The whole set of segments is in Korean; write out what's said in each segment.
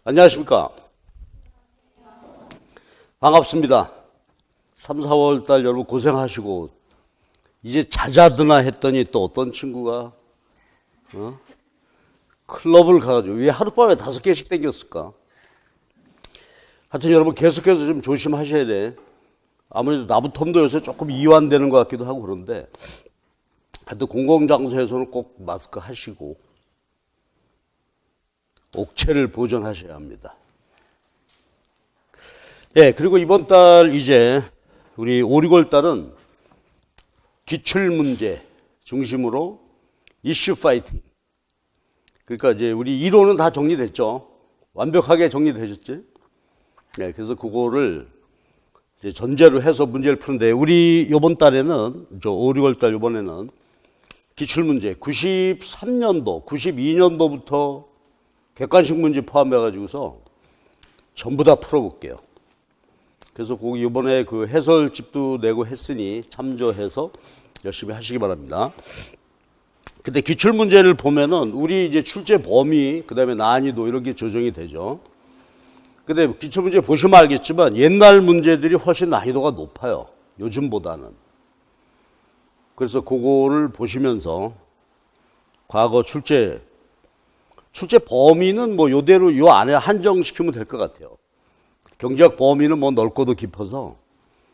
안녕하십니까. 반갑습니다. 3, 4월 달 여러분 고생하시고 이제 자자드나 했더니 또 어떤 친구가 클럽을 가가지고 왜 하룻밤에 5개씩 땡겼을까? 하여튼 여러분 계속해서 좀 조심하셔야 돼. 아무래도 나부텀도 요새 조금 이완되는 것 같기도 하고 그런데 하여튼 공공장소에서는 꼭 마스크 하시고 옥체를 보존하셔야 합니다. 예, 그리고 이번 달 이제 우리 5, 6월 달은 기출문제 중심으로 이슈 파이팅. 그러니까 이제 우리 이론은 다 정리됐죠. 완벽하게 정리되셨지? 네, 그래서 그거를 이제 전제로 해서 문제를 푸는데 우리 이번 달에는 5, 6월 달 이번에는 기출문제 93년도, 92년도부터 객관식 문제 포함해가지고서 전부 다 풀어볼게요. 그래서 이번에 그 해설집도 내고 했으니 참조해서 열심히 하시기 바랍니다. 근데 기출문제를 보면은 우리 이제 출제 범위, 그 다음에 난이도 이런 게 조정이 되죠. 근데 기출문제 보시면 알겠지만 옛날 문제들이 훨씬 난이도가 높아요. 요즘보다는. 그래서 그거를 보시면서 과거 출제 범위는 뭐 요대로 요 안에 한정시키면 될 것 같아요. 경제학 범위는 뭐 넓고도 깊어서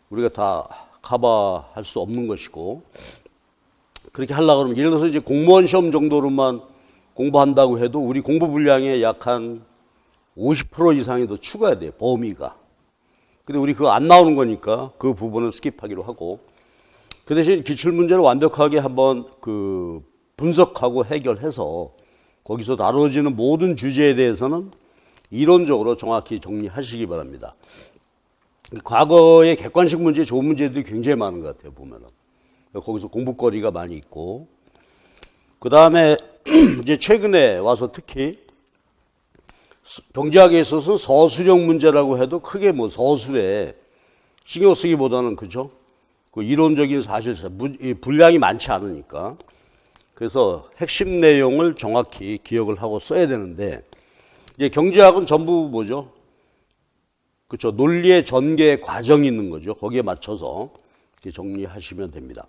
우리가 다 커버할 수 없는 것이고 그렇게 하려고 그러면 예를 들어서 이제 공무원 시험 정도로만 공부한다고 해도 우리 공부 분량의 약 한 50% 이상이 더 추가해야 돼요. 범위가. 근데 우리 그거 안 나오는 거니까 그 부분은 스킵하기로 하고 그 대신 기출문제를 완벽하게 한번 그 분석하고 해결해서 거기서 다뤄지는 모든 주제에 대해서는 이론적으로 정확히 정리하시기 바랍니다. 과거의 객관식 문제, 좋은 문제들이 굉장히 많은 것 같아요, 보면은. 거기서 공부거리가 많이 있고. 그 다음에 이제 최근에 와서 특히 경제학에 있어서 서술형 문제라고 해도 크게 뭐 서술에 신경 쓰기보다는 그죠? 그 이론적인 사실, 분량이 많지 않으니까. 그래서 핵심 내용을 정확히 기억을 하고 써야 되는데, 이제 경제학은 전부 뭐죠? 그렇죠. 논리의 전개 과정이 있는 거죠. 거기에 맞춰서 이렇게 정리하시면 됩니다.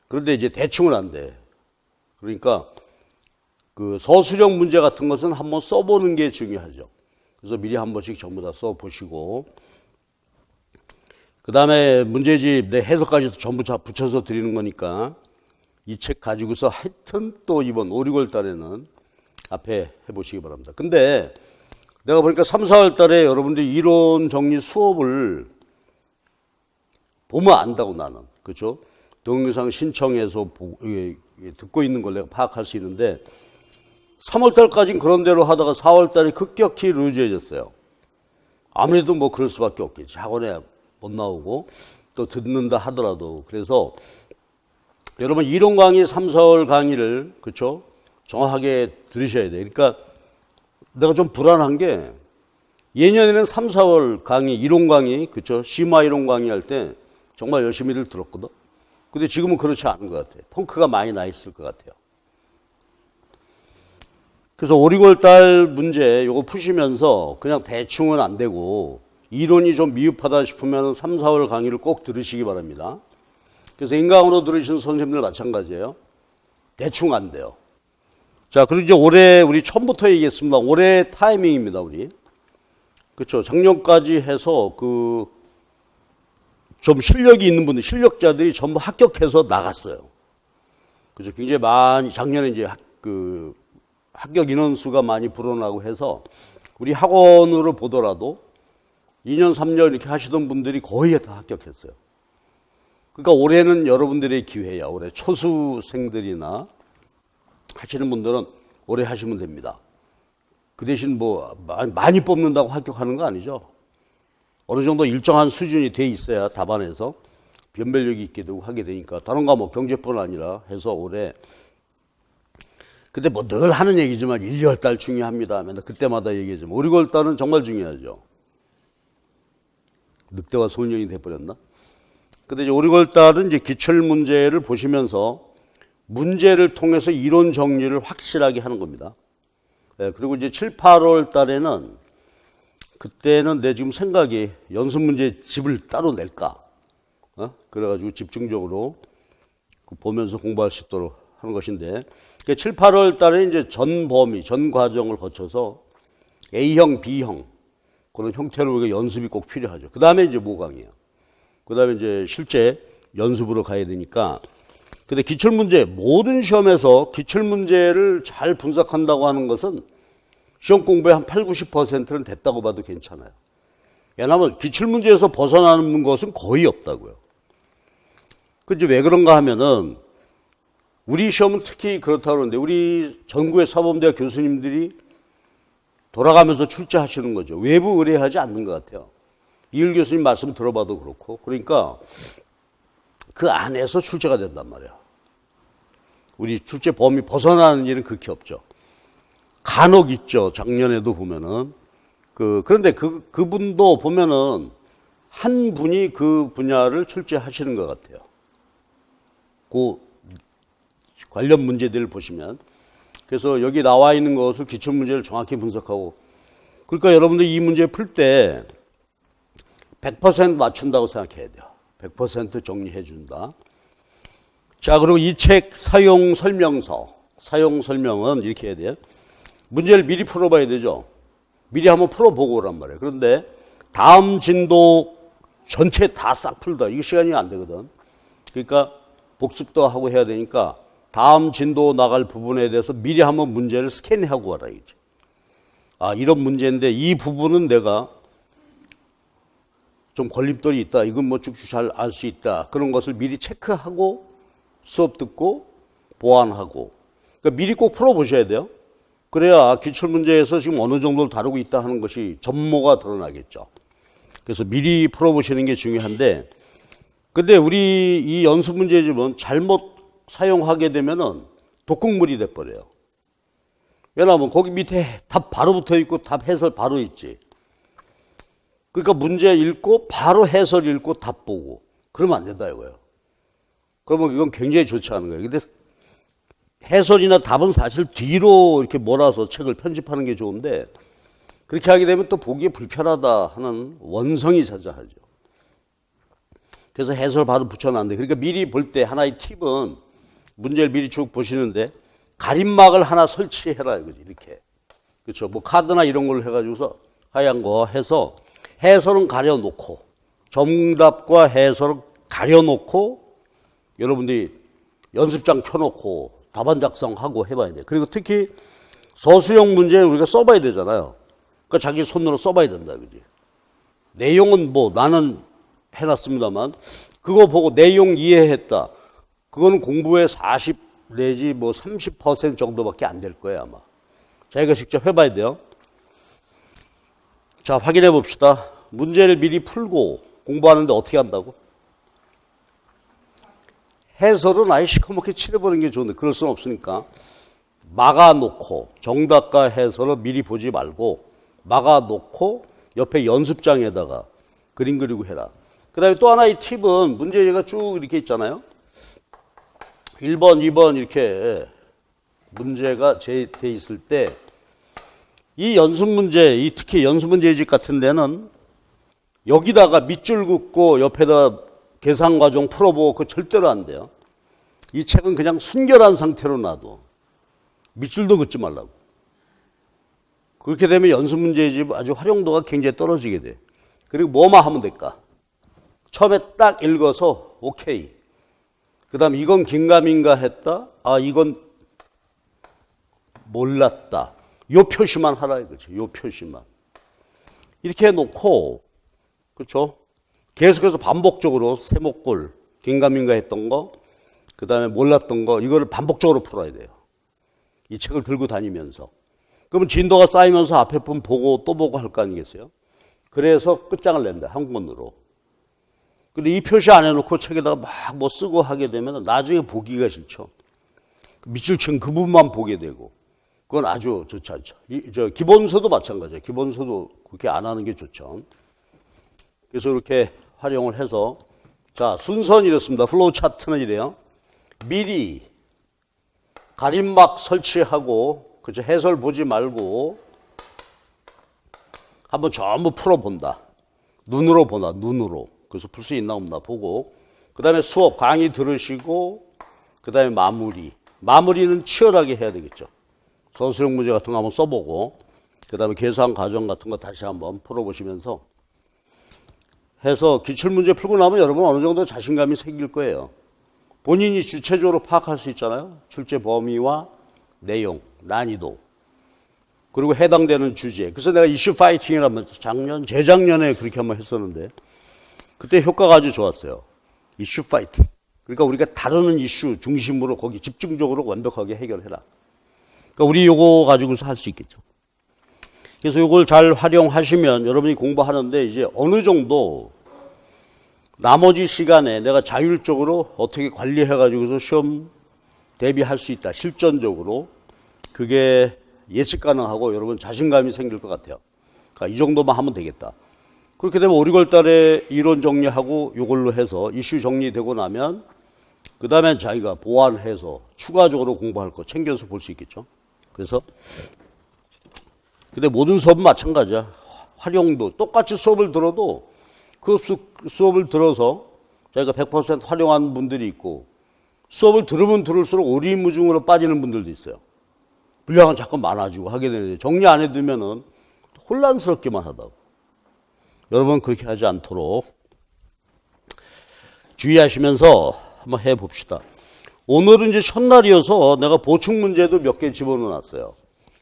그런데 이제 대충은 안 돼. 그러니까 그 서술형 문제 같은 것은 한번 써보는 게 중요하죠. 그래서 미리 한 번씩 전부 다 써보시고, 그 다음에 문제집 내 해석까지 전부 다 붙여서 드리는 거니까 이 책 가지고서 하여튼 또 이번 5, 6월 달에는 앞에 해보시기 바랍니다. 근데 내가 보니까 3, 4월 달에 여러분들이 이론 정리 수업을 보면 안다고 나는. 그렇죠? 동영상 신청해서 듣고 있는 걸 내가 파악할 수 있는데 3월 달까지는 그런 대로 하다가 4월 달에 급격히 루즈해졌어요. 아무래도 뭐 그럴 수밖에 없겠지. 학원에 못 나오고 또 듣는다 하더라도. 그래서 여러분 이론 강의 3, 4월 강의를 그렇죠? 정확하게 들으셔야 돼요. 그러니까 내가 좀 불안한 게 예년에는 3, 4월 강의, 이론 강의, 그렇죠? 심화 이론 강의 할 때 정말 열심히들 들었거든. 근데 지금은 그렇지 않은 것 같아요. 펑크가 많이 나 있을 것 같아요. 그래서 5, 6월 달 문제 요거 푸시면서 그냥 대충은 안 되고 이론이 좀 미흡하다 싶으면 3, 4월 강의를 꼭 들으시기 바랍니다. 그래서 인강으로 들으시는 선생님들 마찬가지예요. 대충 안 돼요. 자, 그리고 이제 올해 우리 처음부터 얘기했습니다. 올해 타이밍입니다, 우리. 그렇죠. 작년까지 해서 좀 실력이 있는 분들, 실력자들이 전부 합격해서 나갔어요. 그죠. 굉장히 많이, 작년에 이제 합격 인원수가 많이 불어나고 해서 우리 학원으로 보더라도 2년, 3년 이렇게 하시던 분들이 거의 다 합격했어요. 그러니까 올해는 여러분들의 기회야. 올해 초수생들이나 하시는 분들은 오래 하시면 됩니다. 그 대신 뭐 많이 뽑는다고 합격하는 거 아니죠. 어느 정도 일정한 수준이 돼 있어야 답안에서 변별력이 있게 되고 하게 되니까 다른 과목 경제뿐 아니라 해서 올해 근데 뭐 늘 하는 얘기지만 1, 2월 달 중요합니다. 맨날 그때마다 얘기하지만 5, 6월 달은 정말 중요하죠. 늑대와 소년이 돼버렸나? 근데 이제 5, 6월 달은 이제 기출 문제를 보시면서 문제를 통해서 이론 정리를 확실하게 하는 겁니다. 네, 그리고 이제 7, 8월 달에는 그때는 내 지금 생각이 연습 문제 집을 따로 낼까? 그래가지고 집중적으로 보면서 공부할 수 있도록 하는 것인데, 7, 8월 달에 이제 전 범위, 전 과정을 거쳐서 A형, B형, 그런 형태로 우리가 연습이 꼭 필요하죠. 그 다음에 이제 모강이에요. 그 다음에 이제 실제 연습으로 가야 되니까. 근데 기출문제, 모든 시험에서 기출문제를 잘 분석한다고 하는 것은 시험 공부의 한 8, 90%는 됐다고 봐도 괜찮아요. 왜냐하면 기출문제에서 벗어나는 것은 거의 없다고요. 그 이제 왜 그런가 하면은 우리 시험은 특히 그렇다고 그러는데 우리 전국의 사범대학 교수님들이 돌아가면서 출제하시는 거죠. 외부 의뢰하지 않는 것 같아요. 이을 교수님 말씀 들어봐도 그렇고. 그러니까 그 안에서 출제가 된단 말이에요. 우리 출제 범위 벗어나는 일은 극히 없죠. 간혹 있죠. 작년에도 보면은. 그런데 그분도 보면은 한 분이 그 분야를 출제하시는 것 같아요. 그 관련 문제들을 보시면. 그래서 여기 나와 있는 것을 기출문제를 정확히 분석하고. 그러니까 여러분들 이 문제 풀 때 100% 맞춘다고 생각해야 돼요. 100% 정리해 준다. 자, 그리고 이 책 사용 설명서. 사용 설명은 이렇게 해야 돼요. 문제를 미리 풀어봐야 되죠. 미리 한번 풀어보고 오란 말이에요. 그런데 다음 진도 전체 다 싹 풀다. 이게 시간이 안 되거든. 그러니까 복습도 하고 해야 되니까 다음 진도 나갈 부분에 대해서 미리 한번 문제를 스캔하고 와라. 이제. 아, 이런 문제인데 이 부분은 내가 좀 걸림돌이 있다. 이건 뭐 쭉쭉 잘 알 수 있다. 그런 것을 미리 체크하고 수업 듣고 보완하고. 그러니까 미리 꼭 풀어보셔야 돼요. 그래야 기출문제에서 지금 어느 정도를 다루고 있다 하는 것이 전모가 드러나겠죠. 그래서 미리 풀어보시는 게 중요한데, 근데 우리 이 연습 문제집은 잘못 사용하게 되면은 독극물이 돼버려요. 왜냐하면 거기 밑에 답 바로 붙어 있고 답 해설 바로 있지. 그러니까 문제 읽고 바로 해설 읽고 답 보고 그러면 안 된다 이거예요. 그러면 이건 굉장히 좋지 않은 거예요. 근데 해설이나 답은 사실 뒤로 이렇게 몰아서 책을 편집하는 게 좋은데 그렇게 하게 되면 또 보기에 불편하다 하는 원성이 자자하죠. 그래서 해설 바로 붙여놨는데, 그러니까 미리 볼 때 하나의 팁은 문제를 미리 쭉 보시는데 가림막을 하나 설치해라 이거지. 이렇게. 그렇죠. 뭐 카드나 이런 걸로 해가지고서 하얀 거 해서 해설은 가려놓고 정답과 해설은 가려놓고 여러분들이 연습장 켜놓고 답안 작성하고 해봐야 돼요. 그리고 특히 서술형 문제는 우리가 써봐야 되잖아요. 그러니까 자기 손으로 써봐야 된다. 그지? 내용은 뭐 나는 해놨습니다만 그거 보고 내용 이해했다. 그거는 공부의 40 내지 뭐 30% 정도밖에 안 될 거예요 아마. 자기가 직접 해봐야 돼요. 자, 확인해 봅시다. 문제를 미리 풀고 공부하는데 어떻게 한다고? 해설은 아예 시커멓게 칠해버리는 게 좋은데 그럴 수는 없으니까 막아놓고 정답과 해설을 미리 보지 말고 막아놓고 옆에 연습장에다가 그림 그리고 해라. 그 다음에 또 하나의 팁은 문제가 쭉 이렇게 있잖아요. 1번, 2번 이렇게 문제가 돼 있을 때 이 연습 문제, 특히 연습 문제집 같은 데는 여기다가 밑줄 긋고 옆에다 계산 과정 풀어보고 그거 절대로 안 돼요. 이 책은 그냥 순결한 상태로 놔둬. 밑줄도 긋지 말라고. 그렇게 되면 연습 문제집 아주 활용도가 굉장히 떨어지게 돼. 그리고 뭐만 하면 될까? 처음에 딱 읽어서 오케이. 그 다음 이건 긴가민가 했다. 아, 이건 몰랐다. 요 표시만 하라 이거지. 요 표시만. 이렇게 해놓고, 그렇죠? 계속해서 반복적으로 세목골, 긴가민가 했던 거, 그 다음에 몰랐던 거, 이거를 반복적으로 풀어야 돼요. 이 책을 들고 다니면서. 그러면 진도가 쌓이면서 앞에 분 보고 또 보고 할 거 아니겠어요? 그래서 끝장을 낸다. 한 권으로. 근데 이 표시 안 해놓고 책에다가 막 뭐 쓰고 하게 되면 나중에 보기가 싫죠. 밑줄 친 그 부분만 보게 되고. 그건 아주 좋지 않죠. 기본서도 마찬가지예요. 기본서도 그렇게 안 하는 게 좋죠. 그래서 이렇게 활용을 해서, 자, 순서는 이렇습니다. 플로우 차트는 이래요. 미리 가림막 설치하고, 그죠? 해설 보지 말고, 한번 전부 풀어본다. 눈으로 보나, 눈으로. 그래서 풀 수 있나 없나 보고, 그 다음에 수업, 강의 들으시고, 그 다음에 마무리. 마무리는 치열하게 해야 되겠죠. 서술형 문제 같은 거 한번 써보고, 그 다음에 계산 과정 같은 거 다시 한번 풀어보시면서 해서 기출문제 풀고 나면 여러분 어느 정도 자신감이 생길 거예요. 본인이 주체적으로 파악할 수 있잖아요. 출제 범위와 내용, 난이도, 그리고 해당되는 주제. 그래서 내가 이슈 파이팅이라면 재작년에 그렇게 한번 했었는데 그때 효과가 아주 좋았어요. 이슈 파이팅. 그러니까 우리가 다루는 이슈 중심으로 거기 집중적으로 완벽하게 해결해라. 그러니까 우리 요거 가지고서 할 수 있겠죠. 그래서 이걸 잘 활용하시면 여러분이 공부하는데 이제 어느 정도 나머지 시간에 내가 자율적으로 어떻게 관리해가지고서 시험 대비할 수 있다. 실전적으로. 그게 예측 가능하고 여러분 자신감이 생길 것 같아요. 그러니까 이 정도만 하면 되겠다. 그렇게 되면 5, 6월 달에 이론 정리하고 이걸로 해서 이슈 정리되고 나면 그 다음에 자기가 보완해서 추가적으로 공부할 거 챙겨서 볼 수 있겠죠. 그래서 근데 모든 수업은 마찬가지야. 활용도 똑같이 수업을 들어도 그 수업을 들어서 자기가 100% 활용하는 분들이 있고 수업을 들으면 들을수록 오리무중으로 빠지는 분들도 있어요. 분량은 자꾸 많아지고 하게 되는데 정리 안 해두면은 혼란스럽기만 하다고. 여러분 그렇게 하지 않도록 주의하시면서 한번 해봅시다. 오늘은 이제 첫날이어서 내가 보충 문제도 몇 개 집어넣어놨어요.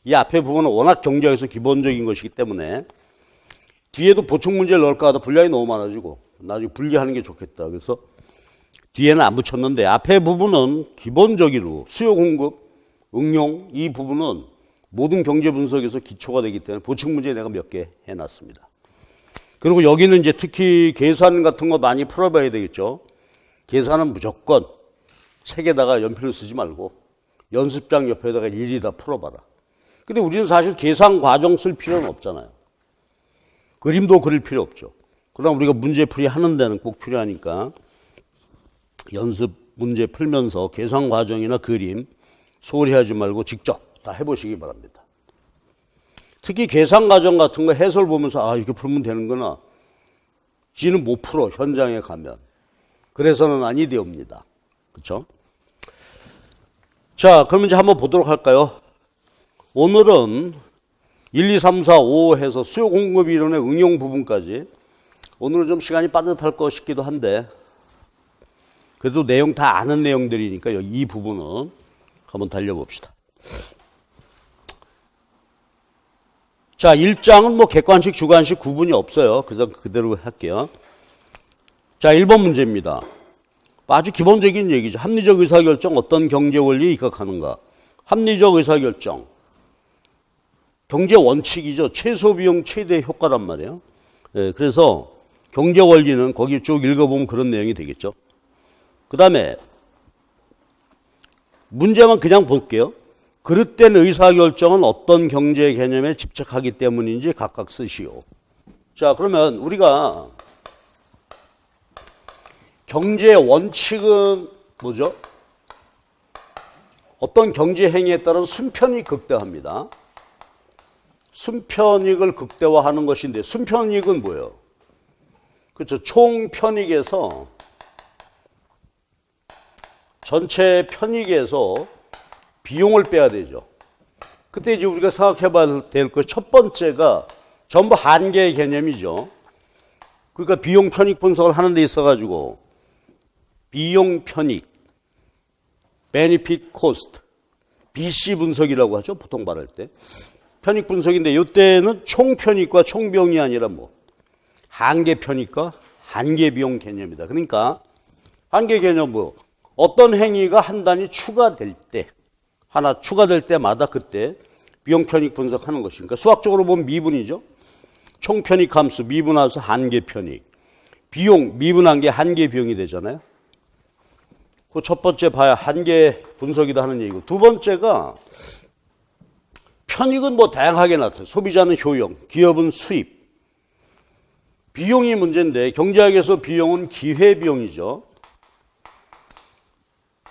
이 앞에 부분은 워낙 경제학에서 기본적인 것이기 때문에 뒤에도 보충 문제를 넣을까 하다 분량이 너무 많아지고 나중에 분리하는 게 좋겠다. 그래서 뒤에는 안 붙였는데 앞에 부분은 기본적으로 수요 공급, 응용 이 부분은 모든 경제 분석에서 기초가 되기 때문에 보충 문제 내가 몇 개 해놨습니다. 그리고 여기는 이제 특히 계산 같은 거 많이 풀어봐야 되겠죠. 계산은 무조건 책에다가 연필을 쓰지 말고 연습장 옆에다가 일일이 다 풀어봐라. 근데 우리는 사실 계산 과정 쓸 필요는 없잖아요. 그림도 그릴 필요 없죠. 그러나 우리가 문제풀이 하는 데는 꼭 필요하니까 연습 문제 풀면서 계산 과정이나 그림 소홀히 하지 말고 직접 다 해보시기 바랍니다. 특히 계산 과정 같은 거 해설 보면서 아 이렇게 풀면 되는구나. 지는 못 풀어 현장에 가면. 그래서는 아니 되옵니다. 그렇죠? 자, 그럼 이제 한번 보도록 할까요? 오늘은 1, 2, 3, 4, 5 해서 수요 공급 이론의 응용 부분까지 오늘은 좀 시간이 빠듯할 것 싶기도 한데 그래도 내용 다 아는 내용들이니까 이 부분은 한번 달려봅시다. 자, 1장은 뭐 객관식, 주관식 구분이 없어요. 그래서 그대로 할게요. 자, 1번 문제입니다. 아주 기본적인 얘기죠. 합리적 의사결정 어떤 경제 원리에 입각하는가. 합리적 의사결정. 경제 원칙이죠. 최소 비용 최대 효과란 말이에요. 예, 그래서 경제 원리는 거기 쭉 읽어보면 그런 내용이 되겠죠. 그 다음에 문제만 그냥 볼게요. 그릇된 의사결정은 어떤 경제 개념에 집착하기 때문인지 각각 쓰시오. 자, 그러면 우리가 경제 원칙은 뭐죠? 어떤 경제 행위에 따른 순편익 극대화입니다. 순편익을 극대화하는 것인데 순편익은 뭐예요? 그렇죠. 총편익에서 전체 편익에서 비용을 빼야 되죠. 그때 이제 우리가 생각해 봐야 될 것 첫 번째가 전부 한계의 개념이죠. 그러니까 비용 편익 분석을 하는 데 있어 가지고 비용 편익, benefit cost, BC 분석이라고 하죠. 보통 말할 때. 편익 분석인데 이때는 총편익과 총비용이 아니라 뭐 한계 편익과 한계 비용 개념이다. 그러니까 한계 개념 뭐 어떤 행위가 한 단위 추가될 때 하나 추가될 때마다 그때 비용 편익 분석하는 것이니까 수학적으로 보면 미분이죠. 총편익 함수 미분해서 한계 편익. 비용 미분한 게 한계 비용이 되잖아요. 그 첫 번째 봐야 한계 분석이다 하는 얘기고 두 번째가 편익은 뭐 다양하게 나타나요. 소비자는 효용, 기업은 수입. 비용이 문제인데 경제학에서 비용은 기회비용이죠.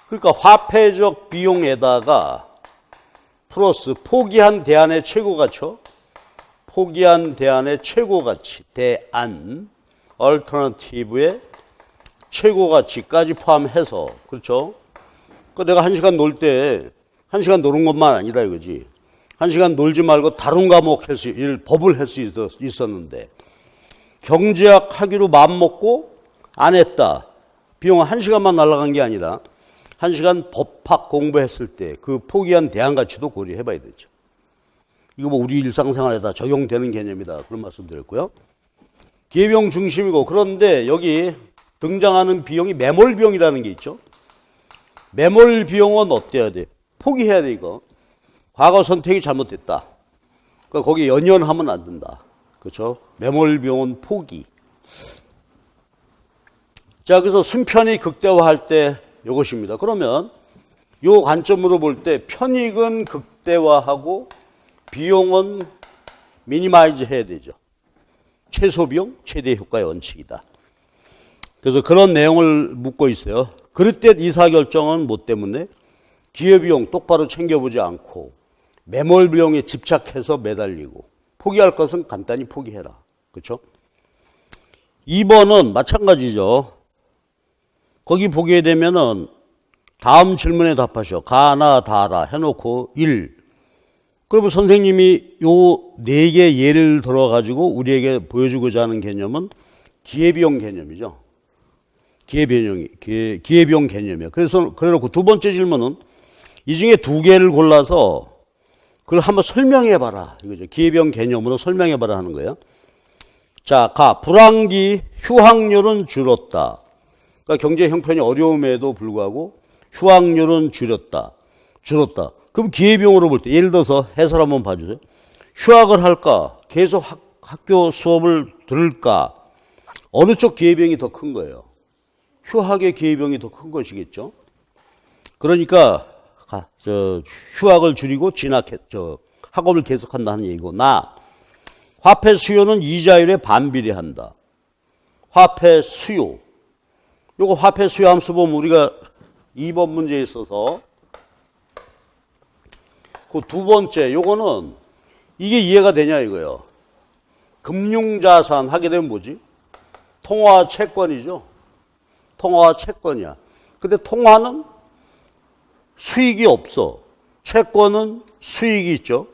그러니까 화폐적 비용에다가 플러스 포기한 대안의 최고가쵸. 포기한 대안의 최고 가치, 대안, alternative의 최고 가치까지 포함해서, 그렇죠? 그 내가 1시간 놀 때, 1시간 노는 것만 아니라 이거지. 1시간 놀지 말고 다른 과목 법을 할 수 있었는데, 경제학 하기로 마음먹고 안 했다. 비용은 1시간만 날아간 게 아니라, 1시간 법학 공부했을 때 그 포기한 대안 가치도 고려해 봐야 되죠. 이거 뭐 우리 일상생활에다 적용되는 개념이다. 그런 말씀 드렸고요. 기회비용 중심이고, 그런데 여기 등장하는 비용이 매몰 비용이라는 게 있죠. 매몰 비용은 어때야 돼? 포기해야 돼, 이거. 과거 선택이 잘못됐다. 그러니까 거기에 연연하면 안 된다. 그렇죠? 매몰 비용은 포기. 자, 그래서 순편이 극대화할 때 이것입니다. 그러면 요 관점으로 볼 때 편익은 극대화하고 비용은 미니마이즈 해야 되죠. 최소 비용, 최대 효과의 원칙이다. 그래서 그런 내용을 묻고 있어요. 그릇된 의사결정은 뭐 때문에? 기회비용 똑바로 챙겨보지 않고 매몰 비용에 집착해서 매달리고 포기할 것은 간단히 포기해라. 그렇죠? 2번은 마찬가지죠. 거기 보게 되면은 다음 질문에 답하셔. 가나 다라 해놓고 1. 그러면 선생님이 요 4개 예를 들어가지고 우리에게 보여주고자 하는 개념은 기회비용 개념이죠. 기회비용 개념이에요. 그래서, 그래놓고 두 번째 질문은 이 중에 2개를 골라서 그걸 한번 설명해봐라. 이거죠. 기회비용 개념으로 설명해봐라 하는 거예요. 자, 불황기 휴학률은 줄었다. 그러니까 경제 형편이 어려움에도 불구하고 휴학률은 줄었다. 그럼 기회비용으로 볼 때 예를 들어서 해설 한번 봐주세요. 휴학을 할까? 계속 학교 수업을 들을까? 어느 쪽 기회비용이 더 큰 거예요? 휴학의 기회비용이 더 큰 것이겠죠. 그러니까 휴학을 줄이고 학업을 계속한다는 얘기고, 화폐 수요는 이자율에 반비례한다. 화폐 수요. 요거 화폐 수요 함수 보면 우리가 2번 문제에 있어서 그 두 번째 요거는 이게 이해가 되냐 이거예요. 금융자산 하게 되면 뭐지? 통화 채권이죠. 통화와 채권이야. 근데 통화는 수익이 없어. 채권은 수익이 있죠.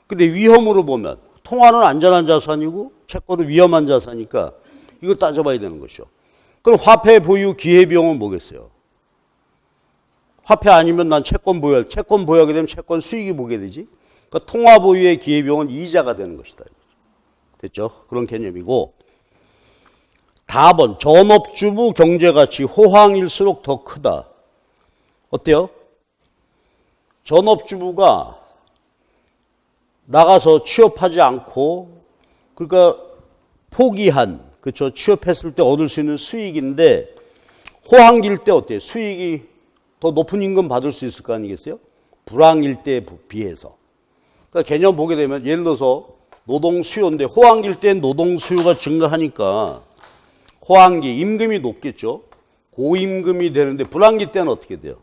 근데 위험으로 보면 통화는 안전한 자산이고 채권은 위험한 자산이니까 이거 따져봐야 되는 것이죠. 그럼 화폐 보유 기회비용은 뭐겠어요? 화폐 아니면 난 채권 보유하게 되면 채권 수익이 보게 되지. 그러니까 통화 보유의 기회비용은 이자가 되는 것이다. 됐죠? 그런 개념이고. 답은 전업주부 경제가치 호황일수록 더 크다. 어때요? 전업주부가 나가서 취업하지 않고 그러니까 포기한, 그렇죠? 취업했을 때 얻을 수 있는 수익인데 호황기일 때 어때요? 수익이 더 높은 임금 받을 수 있을 거 아니겠어요? 불황일 때에 비해서. 그러니까 개념 보게 되면 예를 들어서 노동 수요인데 호황기일 때 노동 수요가 증가하니까 호황기 임금이 높겠죠. 고임금이 되는데 불황기 때는 어떻게 돼요?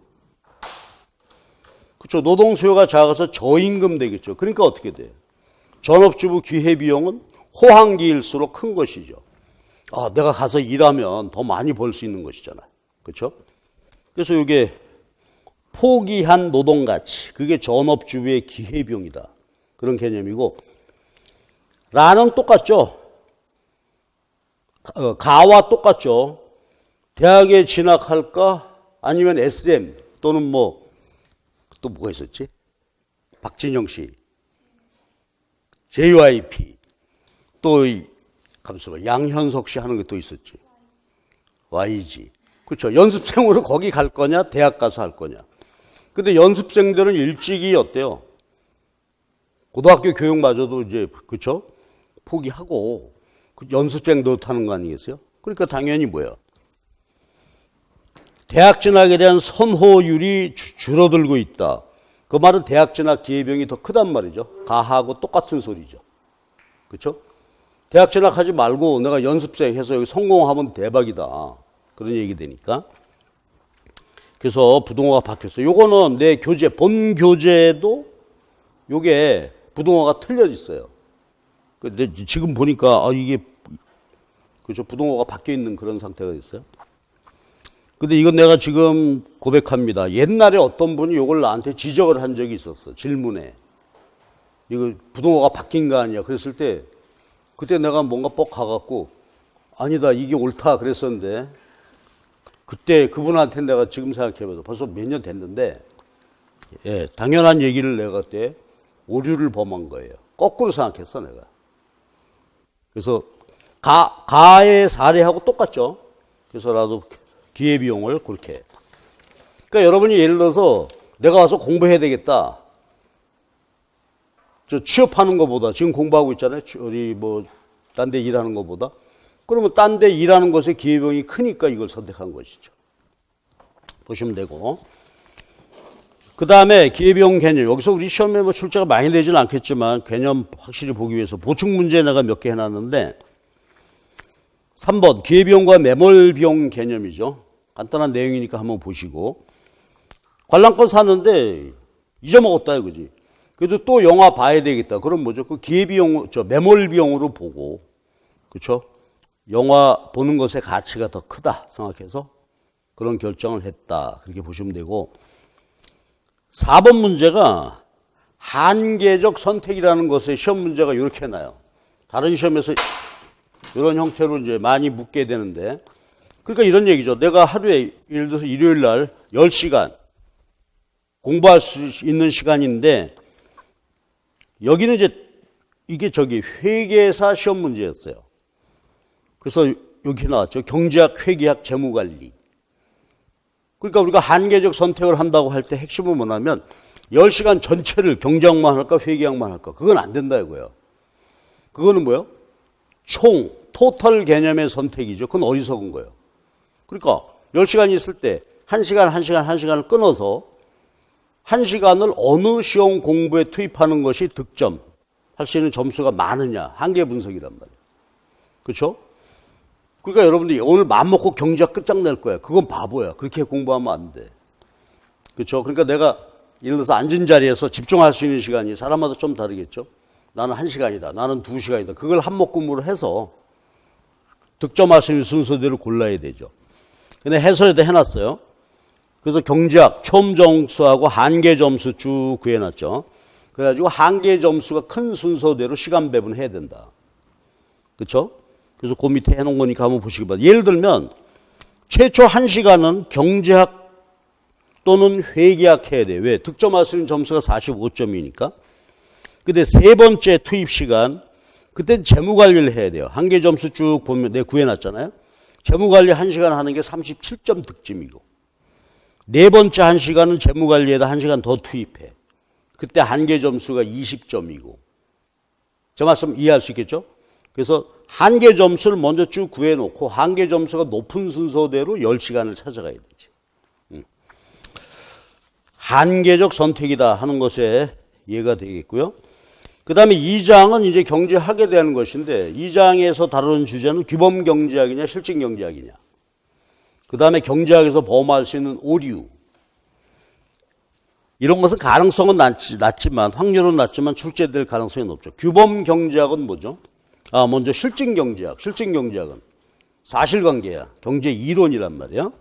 그렇죠. 노동 수요가 작아서 저임금 되겠죠. 그러니까 어떻게 돼요? 전업주부 기회비용은 호황기일수록 큰 것이죠. 내가 가서 일하면 더 많이 벌 수 있는 것이잖아요. 그렇죠? 그래서 이게 포기한 노동가치, 그게 전업주부의 기회비용이다. 그런 개념이고, 라는 똑같죠. 가와 똑같죠. 대학에 진학할까? 아니면 SM 또는 또 뭐가 있었지? 박진영 씨, JYP, 또 양현석 씨 하는 게 또 있었지. YG. 그렇죠. 연습생으로 거기 갈 거냐, 대학 가서 할 거냐. 근데 연습생들은 일찍이 어때요? 고등학교 교육마저도 이제, 그렇죠? 포기하고 연습생 노릇하는 거 아니겠어요? 그러니까 당연히 뭐예요? 대학 진학에 대한 선호율이 줄어들고 있다. 그 말은 대학 진학 기회비용이 더 크단 말이죠. 가하고 똑같은 소리죠. 그렇죠? 대학 진학하지 말고 내가 연습생 해서 여기 성공하면 대박이다. 그런 얘기 되니까. 그래서 부동어가 바뀌었어요. 요거는 내 교재, 본 교재도 요게 부동어가 틀려 있어요. 근데 지금 보니까 이게 그죠, 부동호가 바뀌어 있는 그런 상태가 있어요. 근데 이건 내가 지금 고백합니다. 옛날에 어떤 분이 이걸 나한테 지적을 한 적이 있었어. 질문에. 이거 부동호가 바뀐 거 아니야. 그랬을 때 그때 내가 뭔가 뻑 가갖고 아니다, 이게 옳다 그랬었는데 그때 그분한테 내가 지금 생각해봐도 벌써 몇 년 됐는데 예, 당연한 얘기를 내가 그때 오류를 범한 거예요. 거꾸로 생각했어 내가. 그래서 가의 사례하고 똑같죠. 그래서 나도 기회비용을 그렇게. 그러니까 여러분이 예를 들어서 내가 와서 공부해야 되겠다. 저 취업하는 것보다 지금 공부하고 있잖아요. 우리 뭐 딴 데 일하는 것보다. 그러면 딴 데 일하는 것의 기회비용이 크니까 이걸 선택한 것이죠. 보시면 되고. 그 다음에 기회비용 개념. 여기서 우리 시험에 뭐 출제가 많이 되지는 않겠지만 개념 확실히 보기 위해서 보충 문제 내가 몇 개 해놨는데 3번 기회비용과 매몰비용 개념이죠. 간단한 내용이니까 한번 보시고 관람권 샀는데 잊어먹었다 그지. 그래도 또 영화 봐야 되겠다. 그럼 뭐죠? 그 기회비용, 매몰비용으로 보고 그렇죠? 영화 보는 것의 가치가 더 크다 생각해서 그런 결정을 했다. 그렇게 보시면 되고 4번 문제가 한계적 선택이라는 것의 시험 문제가 이렇게 나요. 다른 시험에서 이런 형태로 이제 많이 묻게 되는데 그러니까 이런 얘기죠. 내가 하루에 예를 들어서 일요일 날 10시간 공부할 수 있는 시간인데 여기는 이제 이게 회계사 시험 문제였어요. 그래서 여기 나왔죠. 경제학, 회계학, 재무관리. 그러니까 우리가 한계적 선택을 한다고 할 때 핵심은 뭐냐면 10시간 전체를 경제학만 할까 회계학만 할까. 그건 안 된다 이거예요. 그거는 뭐예요? 토털 개념의 선택이죠. 그건 어리석은 거예요. 그러니까 10시간이 있을 때 1시간을 끊어서 1시간을 어느 시험 공부에 투입하는 것이 득점, 할 수 있는 점수가 많으냐. 한계 분석이란 말이에요. 그렇죠? 그러니까 여러분들이 오늘 마음먹고 경제학 끝장낼 거야. 그건 바보야. 그렇게 공부하면 안 돼. 그렇죠? 그러니까 내가 예를 들어서 앉은 자리에서 집중할 수 있는 시간이 사람마다 좀 다르겠죠? 나는 1시간이다. 나는 2시간이다. 그걸 한목금으로 해서 득점할 수 있는 순서대로 골라야 되죠. 근데 해설에도 해놨어요. 그래서 경제학 처음 점수하고 한계 점수 쭉 구해놨죠. 그래가지고 한계 점수가 큰 순서대로 시간 배분해야 된다. 그렇죠? 그래서 그 밑에 해놓은 거니까 한번 보시기 바랍니다. 예를 들면 최초 1시간은 경제학 또는 회계학 해야 돼요. 왜? 득점할 수 있는 점수가 45점이니까. 근데 세 번째 투입 시간, 그때는 재무관리를 해야 돼요. 한계 점수 쭉 보면 내가 구해놨잖아요. 재무관리 1시간 하는 게 37점 득점이고 네 번째 1시간은 재무관리에다 1시간 더 투입해. 그때 한계 점수가 20점이고 저 말씀 이해할 수 있겠죠? 그래서 한계 점수를 먼저 쭉 구해놓고 한계 점수가 높은 순서대로 10시간을 찾아가야 되지. 한계적 선택이다 하는 것에 이해가 되겠고요. 그 다음에 2장은 이제 경제학에 대한 것인데 2장에서 다루는 주제는 규범 경제학이냐 실증 경제학이냐. 그 다음에 경제학에서 범할 수 있는 오류. 이런 것은 가능성은 낮지만 확률은 낮지만 출제될 가능성이 높죠. 규범 경제학은 뭐죠? 먼저 실증 경제학. 실증 경제학은 사실관계야. 경제 이론이란 말이야.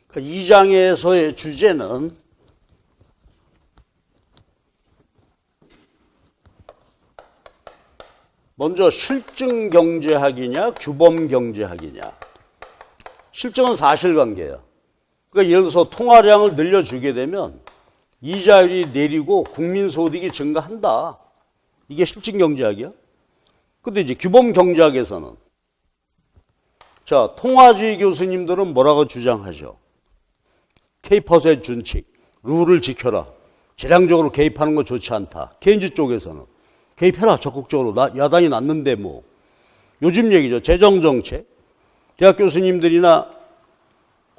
그러니까 2장에서의 주제는 먼저 실증 경제학이냐 규범 경제학이냐. 실증은 사실관계예요. 그러니까 예를 들어서 통화량을 늘려주게 되면 이자율이 내리고 국민소득이 증가한다. 이게 실증 경제학이야. 근데 이제 규범 경제학에서는 자, 통화주의 교수님들은 뭐라고 주장하죠? K%의 준칙, 룰을 지켜라. 재량적으로 개입하는 거 좋지 않다. 케인즈 쪽에서는 개입해라 적극적으로. 야당이 났는데 뭐. 요즘 얘기죠. 재정정책. 대학 교수님들이나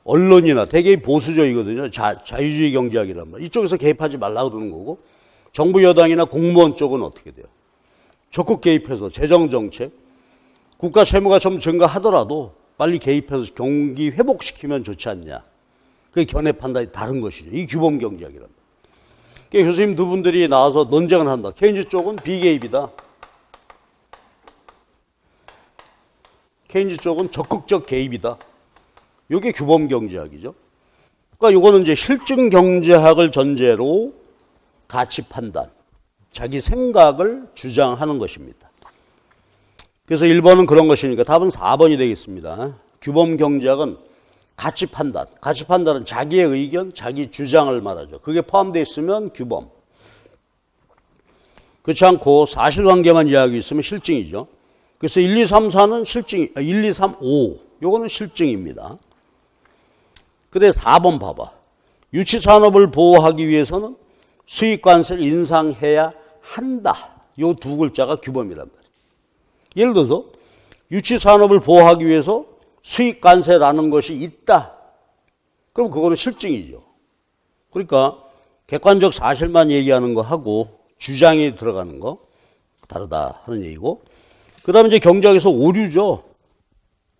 언론이나 되게 보수적이거든요. 자유주의 경제학이란 말이에요. 이쪽에서 개입하지 말라고 그러는 거고 정부 여당이나 공무원 쪽은 어떻게 돼요? 적극 개입해서 재정정책. 국가 채무가 좀 증가하더라도 빨리 개입해서 경기 회복시키면 좋지 않냐. 그게 견해 판단이 다른 것이죠. 이 규범 경제학이란 말이에요. 교수님 두 분들이 나와서 논쟁을 한다. 케인즈 쪽은 비개입이다. 케인즈 쪽은 적극적 개입이다. 이게 규범 경제학이죠. 그러니까 이거는 이제 실증 경제학을 전제로 가치 판단, 자기 생각을 주장하는 것입니다. 그래서 1번은 그런 것이니까 답은 4번이 되겠습니다. 규범 경제학은 가치 판단. 가치 판단은 자기의 의견, 자기 주장을 말하죠. 그게 포함되어 있으면 규범. 그렇지 않고 사실관계만 이야기 있으면 실증이죠. 그래서 1, 2, 3, 4는 실증, 1, 2, 3, 5. 요거는 실증입니다. 근데 4번 봐봐. 유치산업을 보호하기 위해서는 수익관세를 인상해야 한다. 요 두 글자가 규범이란 말이에요. 예를 들어서 유치산업을 보호하기 위해서 수익관세라는 것이 있다. 그럼 그거는 실증이죠. 그러니까 객관적 사실만 얘기하는 거 하고 주장이 들어가는 거 다르다 하는 얘기고, 그 다음에 이제 경제학에서 오류죠.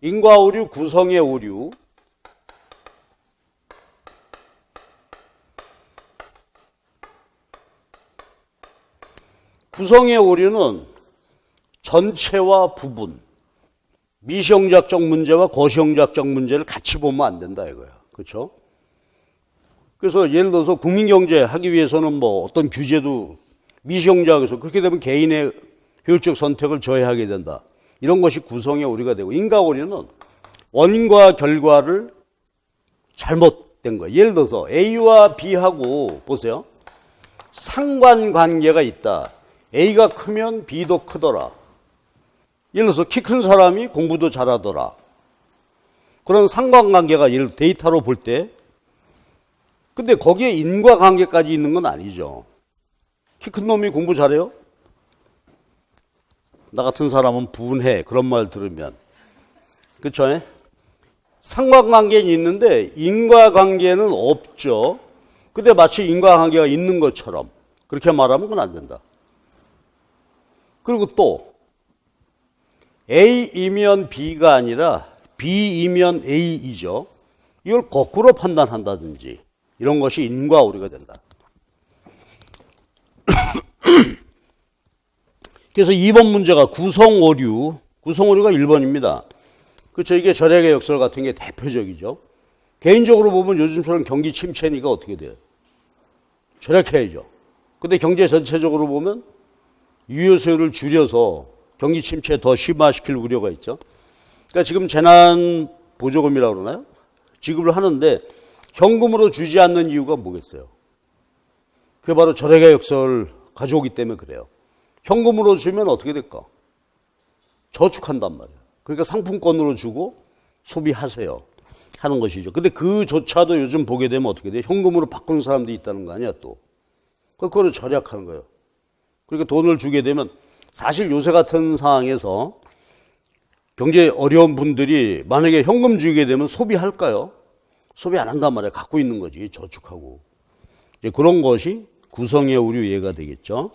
인과오류, 구성의 오류. 구성의 오류는 전체와 부분, 미시형작적 문제와 거시형작적 문제를 같이 보면 안 된다 이거야. 그렇죠? 그래서 예를 들어서 국민경제 하기 위해서는 뭐 어떤 규제도 미시형작에서 그렇게 되면 개인의 효율적 선택을 저해하게 된다. 이런 것이 구성의 오류가 되고, 인과오류는 원인과 결과를 잘못된 거예요. 예를 들어서 A와 B하고 보세요. 상관관계가 있다. A가 크면 B도 크더라. 예를 들어서 키 큰 사람이 공부도 잘하더라. 그런 상관관계가 예를 데이터로 볼 때, 근데 거기에 인과관계까지 있는 건 아니죠. 키 큰 놈이 공부 잘해요? 나 같은 사람은 분해. 그런 말 들으면. 그렇죠? 상관관계는 있는데 인과관계는 없죠. 근데 마치 인과관계가 있는 것처럼 그렇게 말하면 그건 안 된다. 그리고 또 A이면 B가 아니라 B이면 A이죠. 이걸 거꾸로 판단한다든지 이런 것이 인과오류가 된다. 그래서 2번 문제가 구성오류. 구성오류가 1번입니다. 그렇죠. 이게 절약의 역설 같은 게 대표적이죠. 개인적으로 보면 요즘처럼 경기 침체니까 어떻게 돼요? 절약해야죠. 근데 경제 전체적으로 보면 유효세율을 줄여서 경기 침체 더 심화시킬 우려가 있죠. 그러니까 지금 재난보조금이라고 그러나요? 지급을 하는데 현금으로 주지 않는 이유가 뭐겠어요? 그게 바로 절약의 역설을 가져오기 때문에 그래요. 현금으로 주면 어떻게 될까? 저축한단 말이에요. 그러니까 상품권으로 주고 소비하세요 하는 것이죠. 근데 그조차도 요즘 보게 되면 어떻게 돼요? 현금으로 바꾸는 사람들이 있다는 거 아니야 또. 그거를 절약하는 거예요. 그러니까 돈을 주게 되면 사실 요새 같은 상황에서 경제 어려운 분들이 만약에 현금 주게 되면 소비할까요? 소비 안 한단 말이에요. 갖고 있는 거지. 저축하고. 이제 그런 것이 구성의 오류 예가 되겠죠.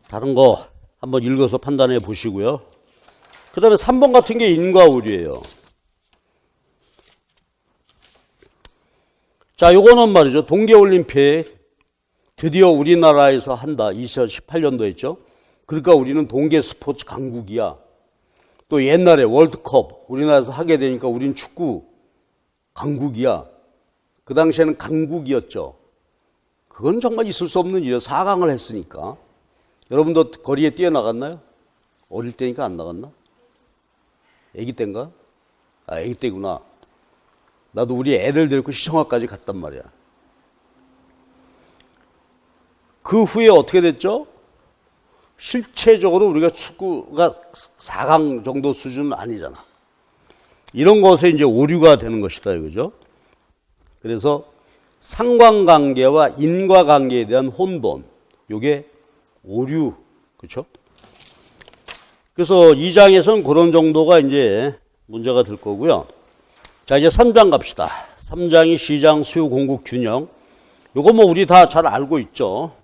다른 거 한번 읽어서 판단해 보시고요. 그 다음에 3번 같은 게 인과오류예요. 자, 요거는 말이죠. 동계올림픽 드디어 우리나라에서 한다. 2018년도 했죠. 그러니까 우리는 동계 스포츠 강국이야. 또 옛날에 월드컵 우리나라에서 하게 되니까 우린 축구 강국이야. 그 당시에는 강국이었죠. 그건 정말 있을 수 없는 일이에요. 4강을 했으니까. 여러분도 거리에 뛰어나갔나요? 어릴 때니까 안 나갔나? 아기 때인가? 아, 아기 때구나. 나도 우리 애들 데리고 시청학까지 갔단 말이야. 그 후에 어떻게 됐죠? 실체적으로 우리가 축구가 4강 정도 수준은 아니잖아. 이런 것에 이제 오류가 되는 것이다, 이거죠. 그래서 상관관계와 인과관계에 대한 혼돈, 요게 오류, 그렇죠? 그래서 2장에서는 그런 정도가 이제 문제가 될 거고요. 자, 이제 3장 갑시다. 3장이 시장 수요 공급 균형. 요거 뭐 우리 다 잘 알고 있죠.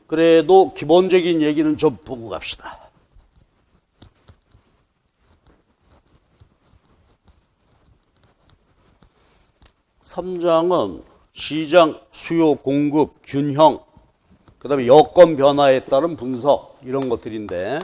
그래도 기본적인 얘기는 좀 보고 갑시다. (3장은) 시장 수요 공급 균형, 그 다음에 여건 변화에 따른 분석, 이런 것들인데,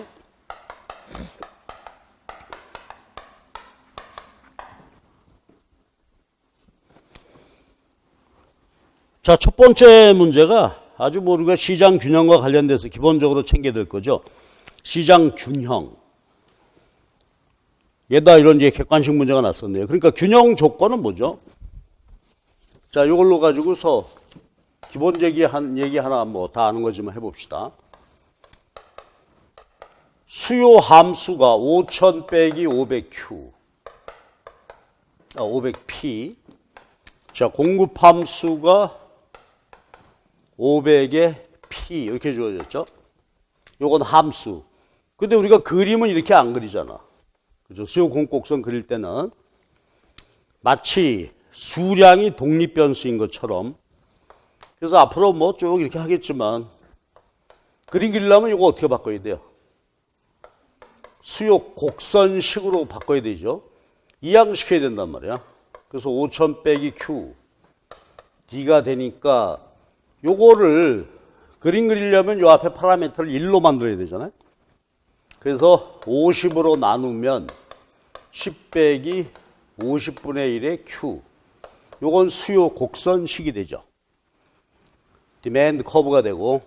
자, 첫 번째 문제가 아주 우리가 시장 균형과 관련돼서 기본적으로 챙겨야 될 거죠. 시장 균형. 얘다 이런 이제 객관식 문제가 났었네요. 그러니까 균형 조건은 뭐죠? 자, 이걸로 가지고서 기본적인 얘기 하나 뭐 다 아는 거지만 해봅시다. 수요 함수가 5000 빼기 500Q, 500P. 자, 공급 함수가 500에 P 이렇게 주어졌죠. 요건 함수. 근데 우리가 그림은 이렇게 안 그리잖아. 그죠? 수요 공급 곡선 그릴 때는 마치 수량이 독립변수인 것처럼. 그래서 앞으로 뭐 쭉 이렇게 하겠지만 그림 그리려면 이거 어떻게 바꿔야 돼요? 수요 곡선식으로 바꿔야 되죠. 이항시켜야 된단 말이야. 그래서 5000 빼기 Q D가 되니까 요거를 그림 그리려면 요 앞에 파라미터를 1로 만들어야 되잖아요. 그래서 50으로 나누면 10 빼기 50분의 1의 Q. 요건 수요 곡선식이 되죠. 디맨드 커브가 되고,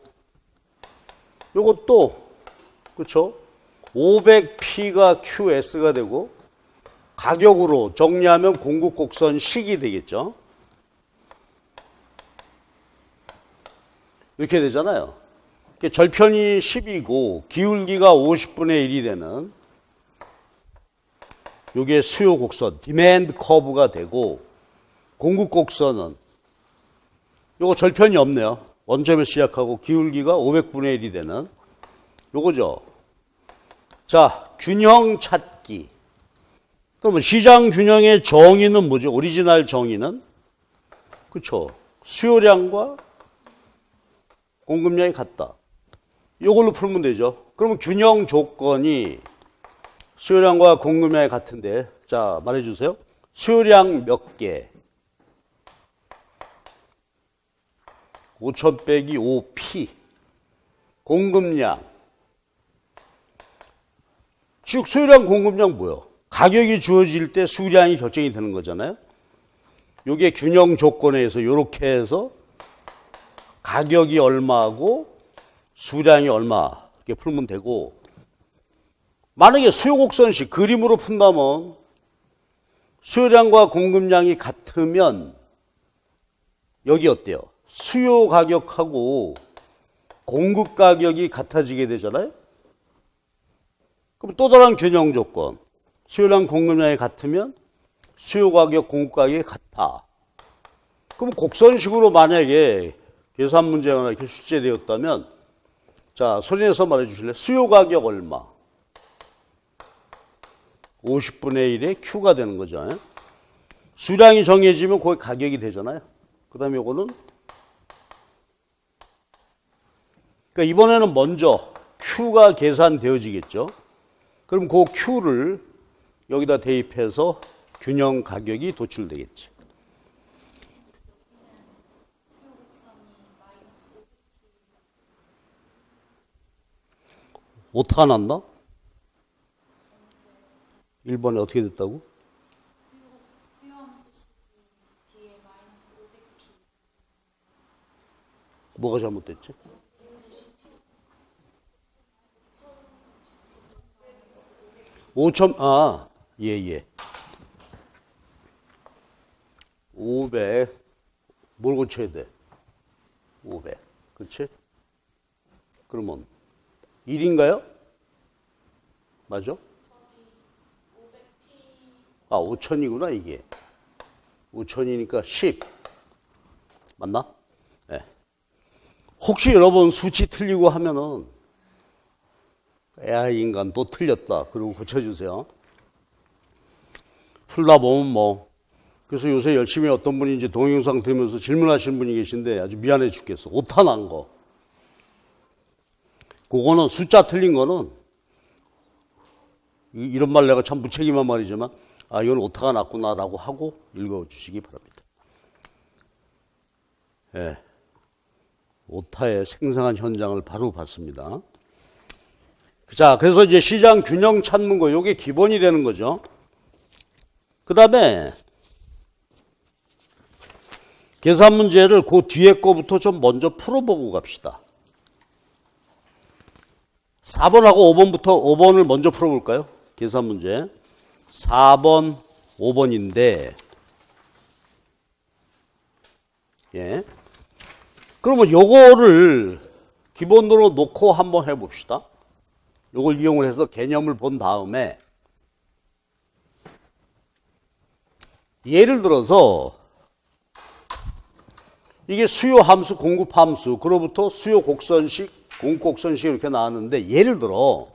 요것도 그렇죠? 500P가 QS가 되고, 가격으로 정리하면 공급 곡선식이 되겠죠. 이렇게 되잖아요. 절편이 10이고 기울기가 50분의 1이 되는 이게 수요 곡선, 디맨드 커브가 되고, 공급 곡선은 요거 절편이 없네요. 원점에서 시작하고 기울기가 500분의 1이 되는 요거죠. 자, 균형 찾기. 그러면 시장 균형의 정의는 뭐죠? 오리지널 정의는? 그렇죠. 수요량과 공급량이 같다. 이걸로 풀면 되죠. 그러면 균형 조건이 수요량과 공급량이 같은데, 자, 말해주세요. 수요량 몇 개? 5000 빼기 5P. 공급량. 즉, 수요량, 공급량 뭐예요? 가격이 주어질 때 수량이 결정이 되는 거잖아요. 이게 균형 조건에 의해서 이렇게 해서 가격이 얼마고 수량이 얼마 이렇게 풀면 되고, 만약에 수요 곡선식 그림으로 푼다면 수요량과 공급량이 같으면 여기 어때요? 수요 가격하고 공급 가격이 같아지게 되잖아요. 그럼 또 다른 균형 조건. 수요량 공급량이 같으면 수요 가격 공급 가격이 같아. 그럼 곡선식으로 만약에 계산 문제가 이렇게 출제되었다면, 자, 소리내서 말해 주실래요? 수요 가격 얼마? 50분의 1의 Q가 되는 거죠. 수량이 정해지면 거기 가격이 되잖아요. 그 다음에 이거는, 그러니까 이번에는 먼저 Q가 계산되어지겠죠. 그럼 그 Q를 여기다 대입해서 균형 가격이 도출되겠지. 오타가 났나? 1번에 어떻게 됐다고? 뭐가 잘못됐지? 예. 500. 뭘 고쳐야 돼? 500. 그렇지? 그러면 1인가요? 맞아? 5000이구나, 이게. 5000이니까 10. 맞나? 네. 혹시 여러분 수치 틀리고 하면은, AI 인간 또 틀렸다. 그리고 고쳐주세요. 풀다 보면 뭐. 그래서 요새 열심히 어떤 분이 이제 동영상 들으면서 질문하시는 분이 계신데 아주 미안해 죽겠어. 오타 난 거. 그거는 숫자 틀린 거는, 이런 말 내가 참 무책임한 말이지만, 이건 오타가 났구나라고 하고 읽어주시기 바랍니다. 예, 오타의 생생한 현장을 바로 봤습니다. 자, 그래서 이제 시장 균형 찾는 거, 요게 기본이 되는 거죠. 그 다음에 계산 문제를 그 뒤에 거부터 좀 먼저 풀어보고 갑시다. 4번하고 5번을 먼저 풀어볼까요? 계산 문제. 4번, 5번인데, 예. 그러면 요거를 기본으로 놓고 한번 해봅시다. 요걸 이용을 해서 개념을 본 다음에, 예를 들어서, 이게 수요 함수, 공급 함수, 그로부터 수요 곡선식, 공급 곡선식 이렇게 나왔는데, 예를 들어,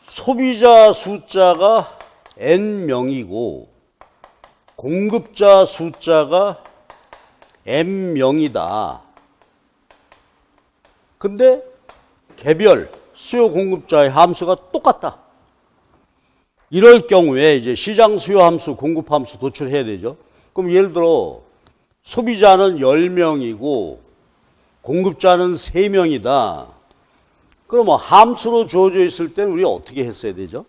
소비자 숫자가 N명이고, 공급자 숫자가 M명이다. 근데 개별 수요 공급자의 함수가 똑같다. 이럴 경우에 이제 시장 수요 함수, 공급 함수 도출해야 되죠. 그럼 예를 들어 소비자는 10명이고 공급자는 3명이다. 그러면 함수로 주어져 있을 때는 우리가 어떻게 했어야 되죠?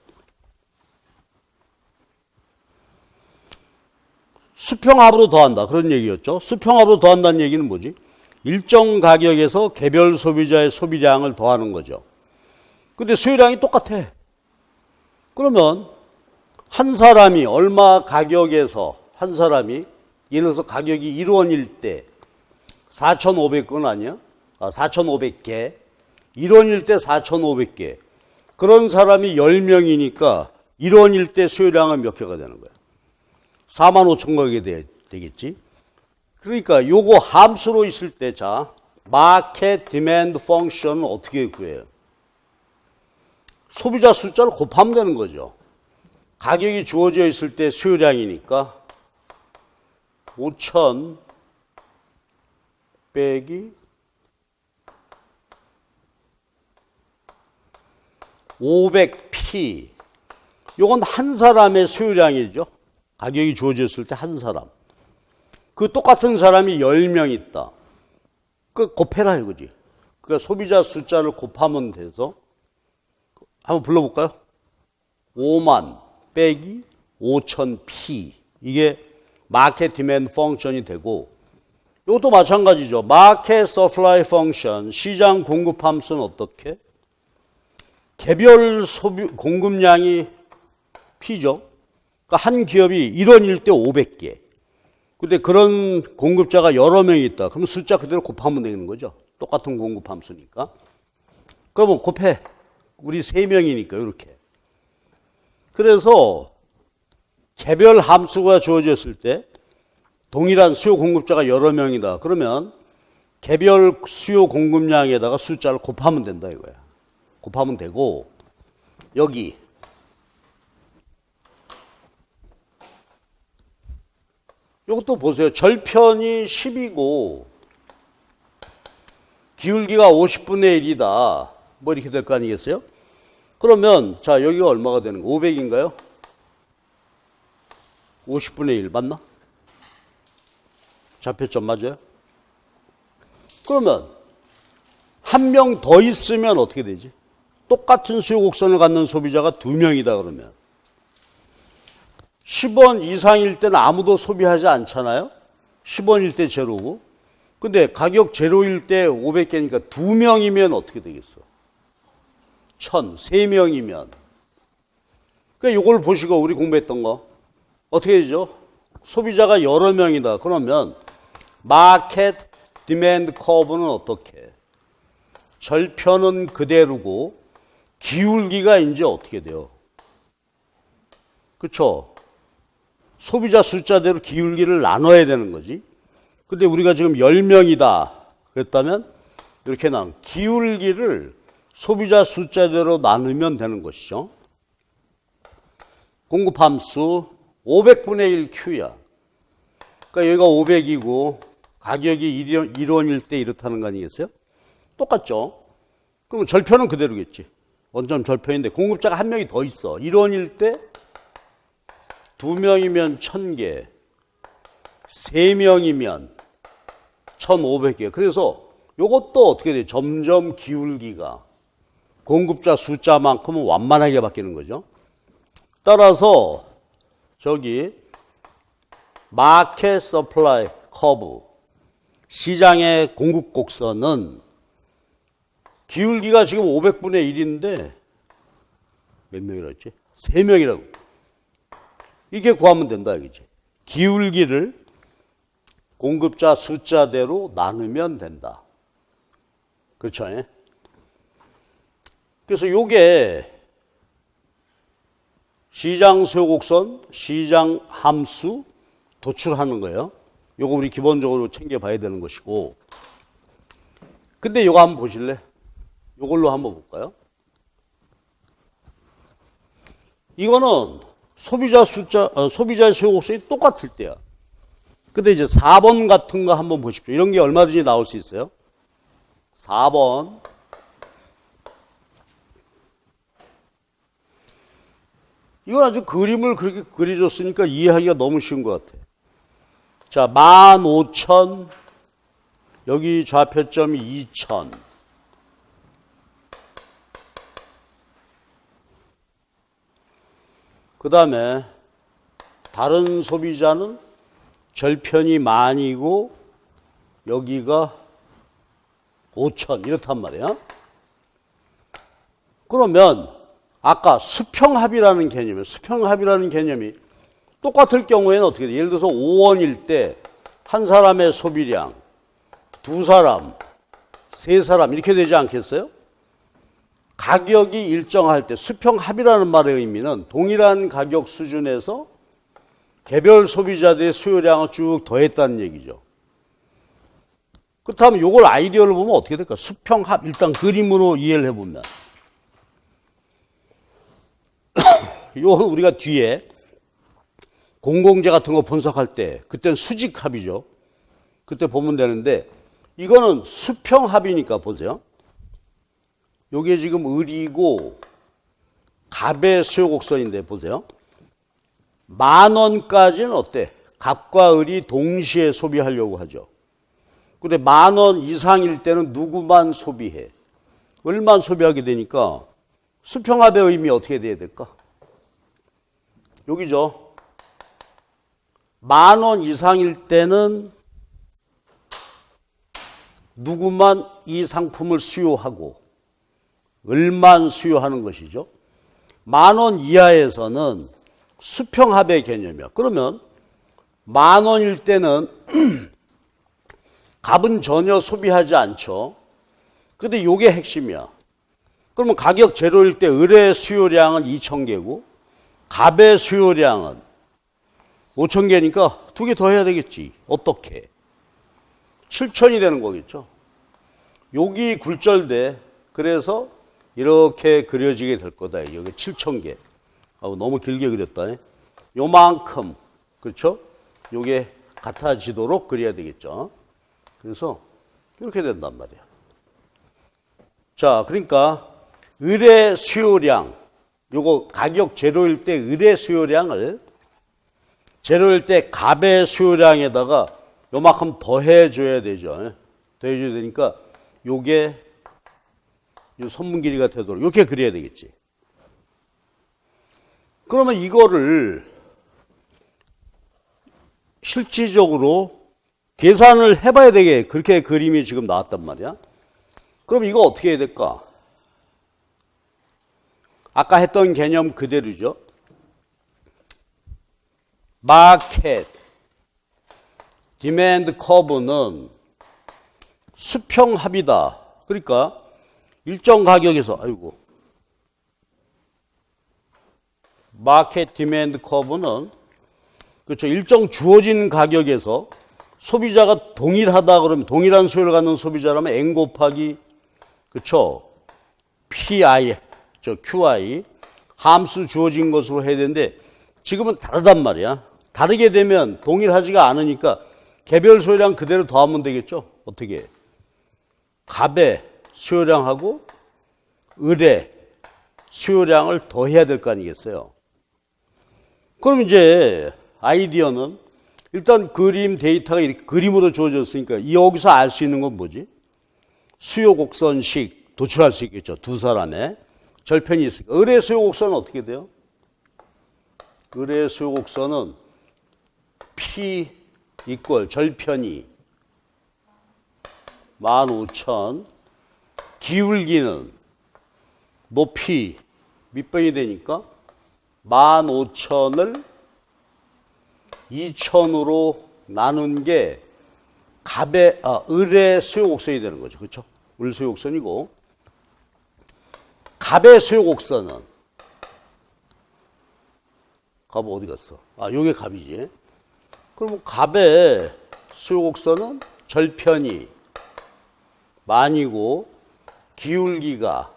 수평합으로 더한다. 그런 얘기였죠. 수평합으로 더한다는 얘기는 뭐지? 일정 가격에서 개별 소비자의 소비량을 더하는 거죠. 근데 수요량이 똑같아. 그러면 한 사람이 얼마 가격에서 한 사람이 예를 들어서 가격이 1원일 때 4,500건 아니야? 4,500개. 1원일 때 4,500개. 그런 사람이 10명이니까 1원일 때 수요량은 몇 개가 되는 거야? 45,000개가 되겠지. 그러니까 요거 함수로 있을 때, 자, 마켓 디맨드 펑션은 어떻게 구해요? 소비자 숫자를 곱하면 되는 거죠. 가격이 주어져 있을 때 수요량이니까 5,000 빼기 500p. 요건 한 사람의 수요량이죠. 가격이 주어졌을 때 한 사람. 그 똑같은 사람이 10명 있다. 그 곱해라 이거지. 그러니까 소비자 숫자를 곱하면 돼서 한번 불러볼까요? 5만 빼기 5,000p. 이게 마켓 디맨드 펑션이 되고, 이것도 마찬가지죠. 마켓 서플라이 펑션, 시장 공급 함수는 어떻게? 개별 소비 공급량이 P죠. 그러니까 한 기업이 1원일 때 500개. 근데 그런 공급자가 여러 명이 있다. 그럼 숫자 그대로 곱하면 되는 거죠. 똑같은 공급 함수니까. 그러면 곱해. 우리 3명이니까 이렇게. 그래서 개별 함수가 주어졌을 때 동일한 수요 공급자가 여러 명이다. 그러면 개별 수요 공급량에다가 숫자를 곱하면 된다 이거야. 곱하면 되고, 여기 이것도 보세요. 절편이 10이고 기울기가 50분의 1이다. 뭐 이렇게 될 거 아니겠어요? 그러면 자, 여기가 얼마가 되는 거? 500인가요? 50분의 1 맞나? 좌표점 맞아요? 그러면 한 명 더 있으면 어떻게 되지? 똑같은 수요 곡선을 갖는 소비자가 2명이다 그러면 10원 이상일 때는 아무도 소비하지 않잖아요. 10원일 때 제로고. 근데 가격 제로일 때 500개니까 2명이면 어떻게 되겠어? 1,000, 3명이면. 그러니까 이걸 보시고 우리 공부했던 거 어떻게 되죠? 소비자가 여러 명이다. 그러면 마켓 디맨드 커브는 어떻게? 절편은 그대로고 기울기가 이제 어떻게 돼요? 그렇죠? 소비자 숫자대로 기울기를 나눠야 되는 거지. 근데 우리가 지금 10명이다 그랬다면 이렇게 나눈 기울기를 소비자 숫자대로 나누면 되는 것이죠. 공급함수 500분의 1Q야. 그러니까 여기가 500이고 가격이 1원일 때 이렇다는 거 아니겠어요? 똑같죠. 그럼 절편은 그대로겠지. 원점 절편인데 공급자가 한 명이 더 있어. 1원일 때 2명이면 1,000개, 3명이면 1,500개. 그래서 요것도 어떻게 돼요? 점점 기울기가 공급자 숫자만큼은 완만하게 바뀌는 거죠. 따라서 저기 마켓 서플라이 커브, 시장의 공급 곡선은 기울기가 지금 500분의 1인데 몇 명이라고 했지? 3명이라고. 이게 구하면 된다 이거지. 기울기를 공급자 숫자대로 나누면 된다. 그렇죠? 그래서 요게 시장 수요 곡선, 시장 함수 도출하는 거예요. 요거 우리 기본적으로 챙겨봐야 되는 것이고. 근데 요거 한번 보실래? 요걸로 한번 볼까요? 이거는 소비자 숫자, 소비자의 수요 곡선이 똑같을 때야. 근데 이제 4번 같은 거 한번 보십시오. 이런 게 얼마든지 나올 수 있어요. 4번. 이건 아주 그림을 그렇게 그려줬으니까 이해하기가 너무 쉬운 것 같아. 자, 15,000. 여기 좌표점이 2,000. 그 다음에 다른 소비자는 절편이 만이고 여기가 5,000 이렇단 말이야. 그러면 아까 수평합이라는 개념이 똑같을 경우에는 어떻게 돼? 예를 들어서 5원일 때 한 사람의 소비량, 두 사람, 세 사람 이렇게 되지 않겠어요? 가격이 일정할 때 수평합이라는 말의 의미는 동일한 가격 수준에서 개별 소비자들의 수요량을 쭉 더했다는 얘기죠. 그렇다면 이걸 아이디어를 보면 어떻게 될까? 수평합 일단 그림으로 이해를 해보면 이건 우리가 뒤에 공공재 같은 거 분석할 때 그때는 수직합이죠. 그때 보면 되는데 이거는 수평합이니까 보세요. 이게 지금 을이고 갑의 수요곡선인데 보세요. 10,000원까지는 어때? 갑과 을이 동시에 소비하려고 하죠. 근데 10,000원 이상일 때는 누구만 소비해? 을만 소비하게 되니까 수평합의 의미 어떻게 돼야 될까? 여기죠. 10,000원 이상일 때는 누구만 이 상품을 수요하고 을만 수요하는 것이죠. 10,000원 이하에서는 수평합의 개념이야. 그러면 10,000원일 때는 갑은 전혀 소비하지 않죠. 근데 이게 핵심이야. 그러면 가격 제로일 때 을의 수요량은 2,000개고 갑의 수요량은 5,000개니까 2개 더 해야 되겠지. 어떻게? 7,000이 되는 거겠죠. 여기 굴절돼. 그래서 이렇게 그려지게 될 거다. 여기 7,000개. 너무 길게 그렸다. 요만큼. 그렇죠? 요게 같아지도록 그려야 되겠죠. 그래서 이렇게 된단 말이야. 자, 그러니까 을의 수요량, 요거 가격 제로일 때 을의 수요량을 제로일 때 갑의 수요량에다가 요만큼 더해줘야 되죠. 더해줘야 되니까 요게 요 선분 길이가 되도록 이렇게 그려야 되겠지. 그러면 이거를 실질적으로 계산을 해봐야 되게 그렇게 그림이 지금 나왔단 말이야. 그럼 이거 어떻게 해야 될까? 아까 했던 개념 그대로죠. 마켓 디맨드 커브는 수평합이다. 그러니까 일정 가격에서 마켓 디맨드 커브는 그렇죠. 일정 주어진 가격에서 소비자가 동일하다 그러면 동일한 수요를 갖는 소비자라면 N 곱하기 그렇죠. PI QI 함수 주어진 것으로 해야 되는데 지금은 다르단 말이야. 다르게 되면 동일하지가 않으니까 개별 수요량 그대로 더하면 되겠죠. 어떻게? 갑의 수요량하고 을의 수요량을 더해야 될 거 아니겠어요. 그럼 이제 아이디어는 일단 그림 데이터가 이렇게 그림으로 주어졌으니까 여기서 알 수 있는 건 뭐지? 수요 곡선식 도출할 수 있겠죠. 두 사람의 절편이 있으니까. 을의 수요 곡선은 어떻게 돼요? 을의 수요 곡선은 P 이퀄 절편이 15,000, 기울기는 높이 밑변이 되니까 15,000을 2,000으로 나눈 게 을의 수요 곡선이 되는 거죠. 그렇죠? 을 수요 곡선이고, 갑의 수요 곡선은 갑 어디 갔어? 요게 갑이지. 그럼 갑의 수요 곡선은 절편이 만이고 기울기가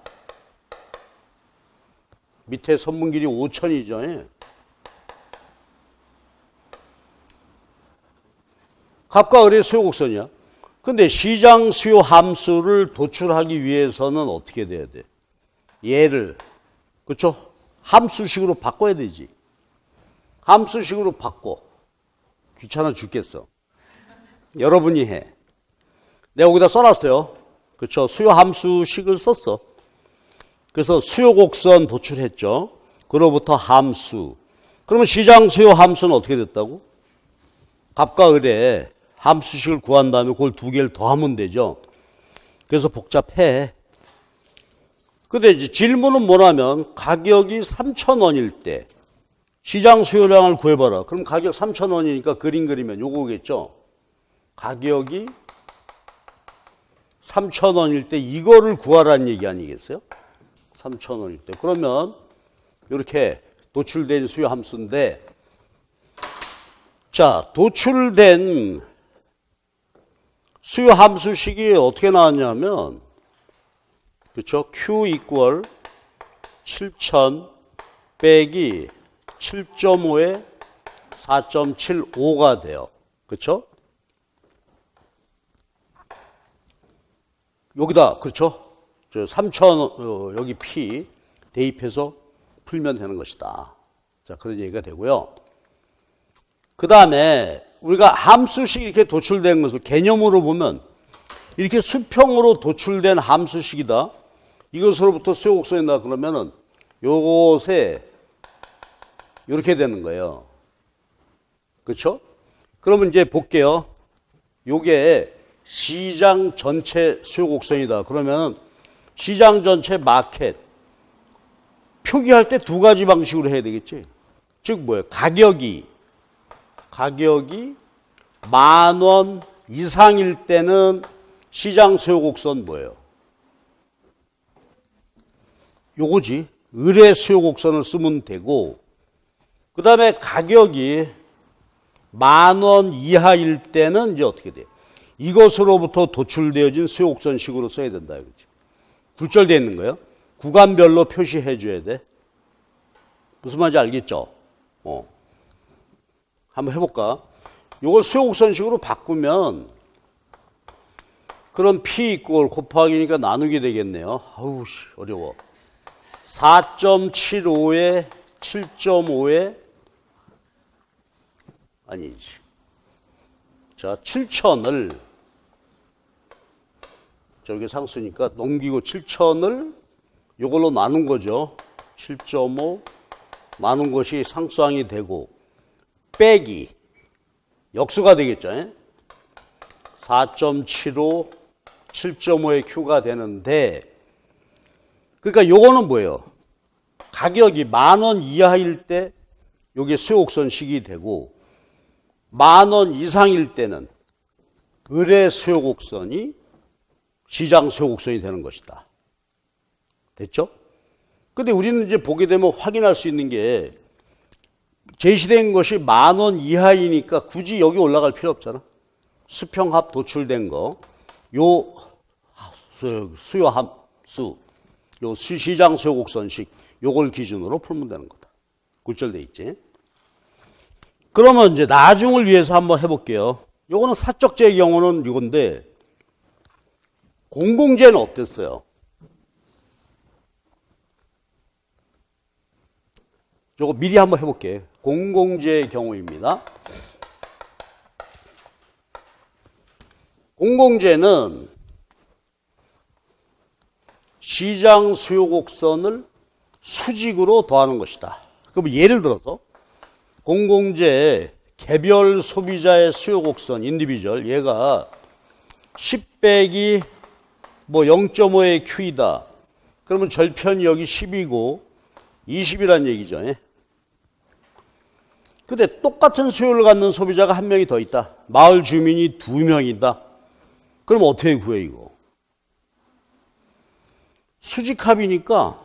밑에 선분 길이 5,000이죠. 갑과 을의 수요 곡선이야. 근데 시장 수요 함수를 도출하기 위해서는 어떻게 돼야 돼? 얘를, 그렇죠? 함수식으로 바꿔야 되지. 함수식으로 바꿔. 귀찮아 죽겠어. 여러분이 해. 내가 여기다 써놨어요. 그렇죠? 수요 함수식을 썼어. 그래서 수요 곡선 도출했죠. 그로부터 함수. 그러면 시장 수요 함수는 어떻게 됐다고? 갑과 을의 함수식을 구한 다음에 그걸 두 개를 더하면 되죠. 그래서 복잡해. 근데 이제 질문은 뭐냐면 가격이 3,000원일 때 시장 수요량을 구해봐라. 그럼 가격 3,000원이니까 그림 그리면 요거겠죠. 가격이 3,000원일 때 이거를 구하라는 얘기 아니겠어요? 3,000원일 때. 그러면 이렇게 도출된 수요 함수인데, 자, 도출된 수요 함수식이 어떻게 나왔냐면, 그렇죠? Q 이퀄 7,000 빼기 7.5에 4.75가 돼요. 그렇죠? 여기다, 그렇죠? 3,000 여기 P 대입해서 풀면 되는 것이다. 자, 그런 얘기가 되고요. 그 다음에 우리가 함수식이 이렇게 도출된 것을 개념으로 보면 이렇게 수평으로 도출된 함수식이다. 이것으로부터 수요 곡선이 나 그러면은 요것에 이렇게 되는 거예요. 그렇죠? 그러면 이제 볼게요. 요게 시장 전체 수요 곡선이다. 그러면 시장 전체 마켓 표기할 때 두 가지 방식으로 해야 되겠지. 즉 뭐예요? 가격이 10,000원 이상일 때는 시장 수요 곡선 뭐예요? 요거지. 을의 수요 곡선을 쓰면 되고, 그 다음에 가격이 10,000원 이하일 때는 이제 어떻게 돼요? 이것으로부터 도출되어진 수요 곡선식으로 써야 된다. 이거지. 굴절되어 있는 거예요. 구간별로 표시해 줘야 돼. 무슨 말인지 알겠죠? 한번 해볼까? 이걸 수요 곡선식으로 바꾸면 그럼 P 이퀄 곱하기니까 나누게 되겠네요. 아우, 어려워. 4.75에 7.5에 아니지. 자, 7,000을 저게 상수니까 넘기고 7,000을 이걸로 나눈 거죠. 7.5 나눈 것이 상수항이 되고 빼기 역수가 되겠죠. 4.75 7.5의 Q가 되는데, 그러니까 요거는 뭐예요? 가격이 10,000원 이하일 때 요게 수요 곡선식이 되고 10,000원 이상일 때는 을의 수요 곡선이 시장 수요 곡선이 되는 것이다. 됐죠? 근데 우리는 이제 보게 되면 확인할 수 있는 게 제시된 것이 10,000원 이하이니까 굳이 여기 올라갈 필요 없잖아. 수평합 도출된 거, 요 수요 함수, 요 시장 수요 곡선식, 요걸 기준으로 풀면 되는 거다. 굴절돼 있지. 그러면 이제 나중을 위해서 한번 해볼게요. 요거는 사적제의 경우는 이건데, 공공재는 어땠어요? 요거 미리 한번 해볼게요. 공공재의 경우입니다. 공공재는 시장 수요 곡선을 수직으로 더하는 것이다. 그럼 예를 들어서 공공재 개별 소비자의 수요 곡선 인디비주얼 얘가 10 빼기 뭐 0.5의 Q이다. 그러면 절편이 여기 10이고 20이란 얘기죠. 근데 똑같은 수요를 갖는 소비자가 한 명이 더 있다. 마을 주민이 2명이다. 그럼 어떻게 구해 이거? 수직합이니까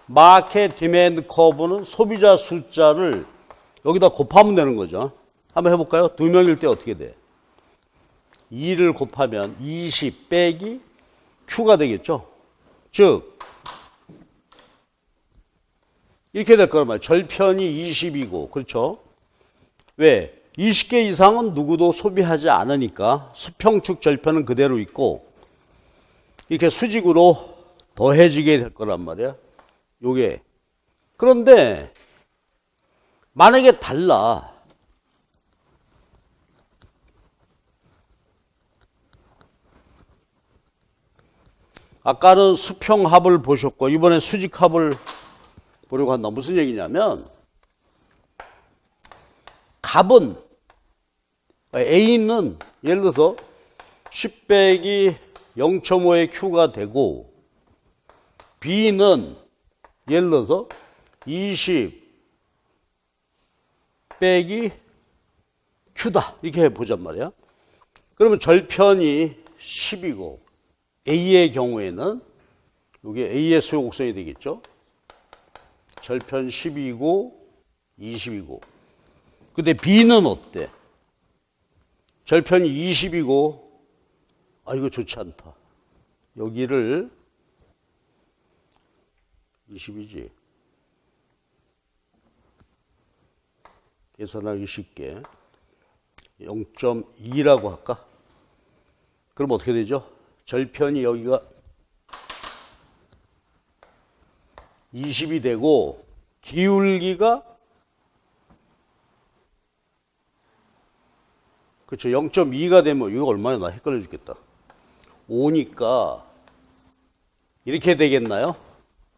마켓 디맨드 커브는 소비자 숫자를 여기다 곱하면 되는 거죠. 한번 해볼까요? 2명일 때 어떻게 돼? 2를 곱하면 20 빼기 Q가 되겠죠. 즉 이렇게 될 거란 말이에요. 절편이 20이고 그렇죠. 왜? 20개 이상은 누구도 소비하지 않으니까 수평축 절편은 그대로 있고 이렇게 수직으로 더해지게 될 거란 말이야. 요게. 그런데 만약에 달라. 아까는 수평합을 보셨고 이번에 수직합을 보려고 한다. 무슨 얘기냐면 갑은 A는 예를 들어서 10 빼기 0.5의 Q가 되고 B는 예를 들어서 20 빼기 Q다. 이렇게 해보잔 말이야. 그러면 절편이 10이고 A의 경우에는 이게 A의 수요 곡선이 되겠죠. 절편 10이고 20이고 근데 B는 어때? 절편이 20이고 아 이거 좋지 않다. 여기를 20이지. 계산하기 쉽게 0.2라고 할까? 그럼 어떻게 되죠? 절편이 여기가 20이 되고 기울기가 그렇죠. 0.2가 되면 이거 얼마나 나 헷갈려 죽겠다. 5니까 이렇게 되겠나요?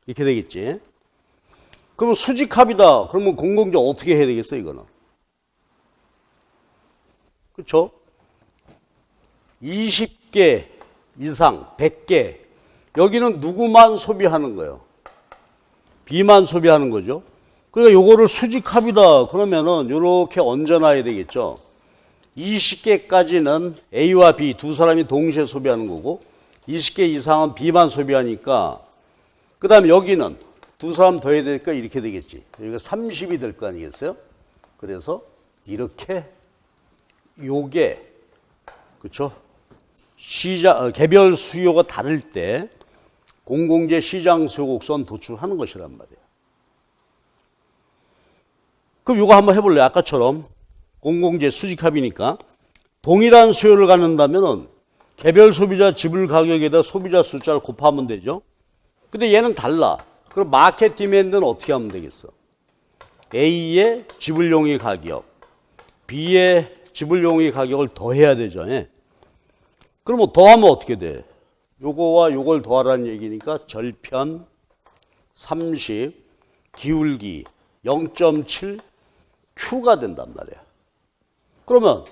이렇게 되겠지. 그러면 수직합이다. 그러면 공공재 어떻게 해야 되겠어 이거는? 그렇죠? 20개 이상 100개 여기는 누구만 소비하는 거예요? B만 소비하는 거죠. 그러니까 요거를 수직합이다. 그러면은 요렇게 얹어놔야 되겠죠. 20개까지는 A와 B 두 사람이 동시에 소비하는 거고 20개 이상은 B만 소비하니까 그 다음에 여기는 두 사람 더 해야 되니까 이렇게 되겠지. 여기가 30이 될 거 아니겠어요? 그래서 이렇게 요게 그렇죠? 개별 수요가 다를 때 공공재 시장 수요 곡선 도출하는 것이란 말이에요. 그럼 요거 한번 해볼래요? 아까처럼 공공재 수직합이니까 동일한 수요를 갖는다면은 개별 소비자 지불 가격에다 소비자 숫자를 곱하면 되죠. 근데 얘는 달라. 그럼 마켓 디맨드는 어떻게 하면 되겠어? A의 지불용의 가격, B의 지불용의 가격을 더해야 되죠. 그럼 더하면 어떻게 돼? 요거와 요걸 더하라는 얘기니까 절편 30 기울기 0.7 Q가 된단 말이야. 그러면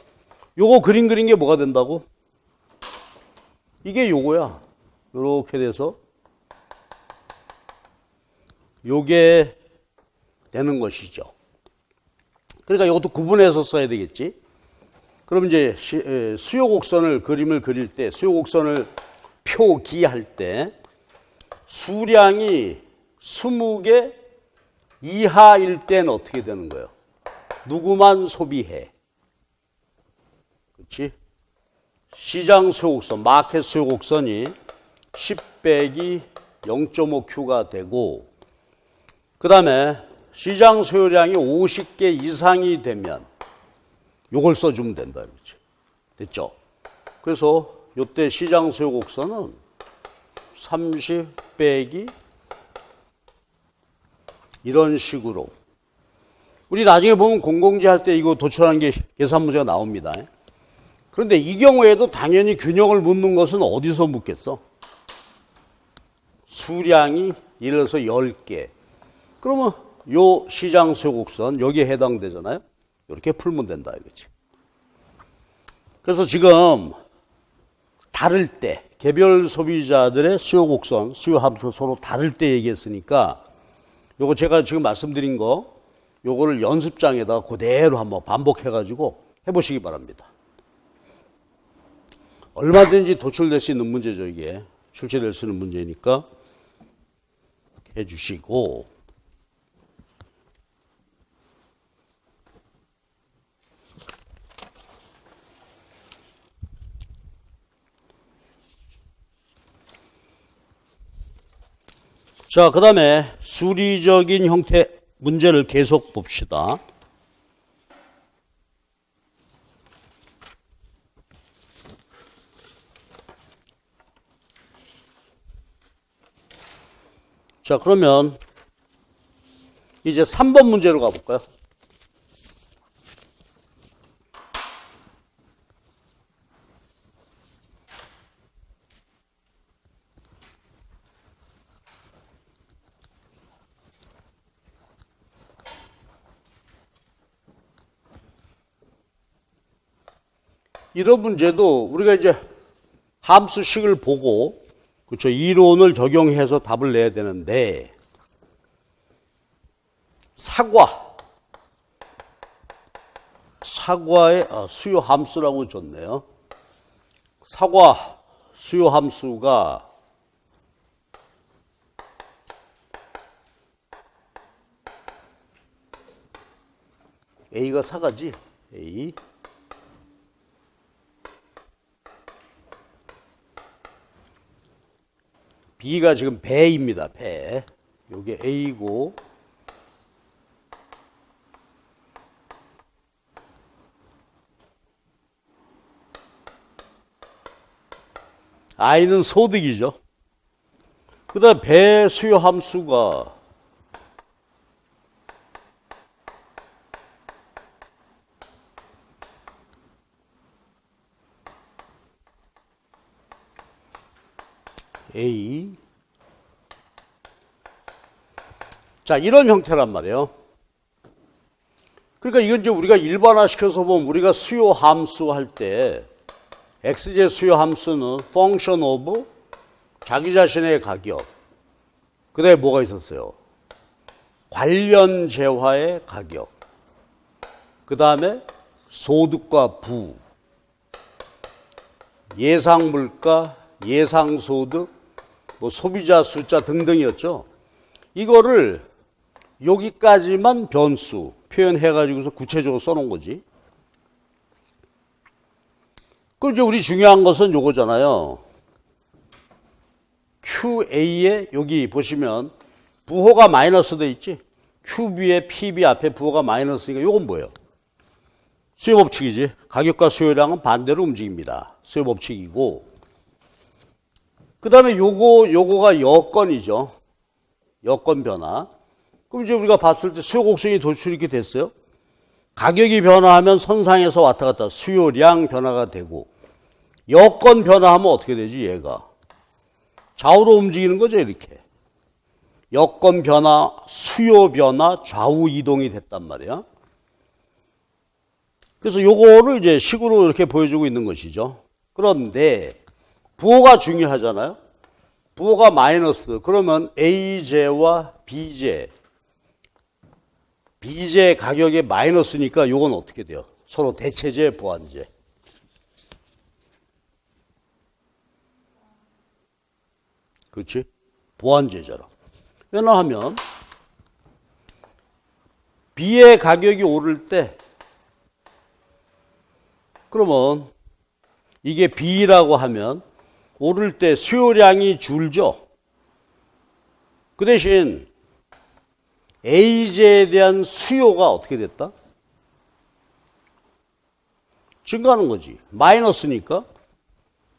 요거 그린 게 뭐가 된다고? 이게 요거야. 요렇게 돼서 요게 되는 것이죠. 그러니까 이것도 구분해서 써야 되겠지. 그럼 이제 수요 곡선을 그림을 그릴 때 수요 곡선을 표기할 때 수량이 20개 이하일 때는 어떻게 되는 거예요? 누구만 소비해? 그렇지? 시장 수요 곡선, 마켓 수요 곡선이 10 빼기 0.5Q가 되고 그 다음에 시장 수요량이 50개 이상이 되면 요걸 써주면 된다. 그렇지? 됐죠? 그래서 요때 시장 수요 곡선은 30 빼기 이런 식으로 우리 나중에 보면 공공재 할 때 이거 도출하는 게 계산 문제가 나옵니다. 그런데 이 경우에도 당연히 균형을 묻는 것은 어디서 묻겠어? 수량이 예를 들어서 10개. 그러면 요 시장 수요곡선 여기에 해당되잖아요. 이렇게 풀면 된다 이거지. 그래서 지금 다를 때 개별 소비자들의 수요곡선, 수요함수 서로 다를 때 얘기했으니까 요거 제가 지금 말씀드린 거 요거를 연습장에다가 그대로 한번 반복해가지고 해보시기 바랍니다. 얼마든지 도출될 수 있는 문제죠. 이게 출제될 수 있는 문제니까 해주시고, 자, 그 다음에 수리적인 형태 문제를 계속 봅시다. 자, 그러면 이제 3번 문제로 가볼까요? 이런 문제도 우리가 이제 함수식을 보고 그렇죠. 이론을 적용해서 답을 내야 되는데 사과의 수요 함수라고 줬네요. 사과 수요 함수가 A가 사과지. A B가 지금 배입니다. 배. 요게 A고 I는 소득이죠. 그 다음에 배 수요 함수가 A. 자, 이런 형태란 말이에요. 그러니까 이건 이제 우리가 일반화시켜서 보면 우리가 수요 함수 할 때 XJ 수요 함수는 function of 자기 자신의 가격. 그 다음에 뭐가 있었어요? 관련 재화의 가격. 그 다음에 소득과 부. 예상 물가, 예상 소득, 뭐 소비자 숫자 등등이었죠. 이거를 여기까지만 변수 표현해가지고서 구체적으로 써놓은 거지. 그럼 이제 우리 중요한 것은 요거잖아요. QA에 여기 보시면 부호가 마이너스 돼 있지. QB에 PB 앞에 부호가 마이너스니까 요건 뭐예요? 수요 법칙이지. 가격과 수요량은 반대로 움직입니다. 수요 법칙이고. 그 다음에 요거가 여건이죠. 여건 변화. 그럼 이제 우리가 봤을 때 수요 곡선이 도출이 이렇게 됐어요. 가격이 변화하면 선상에서 왔다 갔다 수요량 변화가 되고, 여건 변화하면 어떻게 되지? 얘가 좌우로 움직이는 거죠. 이렇게 여건 변화, 수요 변화, 좌우 이동이 됐단 말이야. 그래서 요거를 이제 식으로 이렇게 보여주고 있는 것이죠. 그런데 부호가 중요하잖아요. 부호가 마이너스. 그러면 A제와 B제, B제 가격이 마이너스니까 요건 어떻게 돼요? 서로 대체제, 보완제. 그렇지? 보완제잖아. 왜냐하면 B의 가격이 오를 때 그러면 이게 B라고 하면 오를 때 수요량이 줄죠. 그 대신 A제에 대한 수요가 어떻게 됐다? 증가하는 거지. 마이너스니까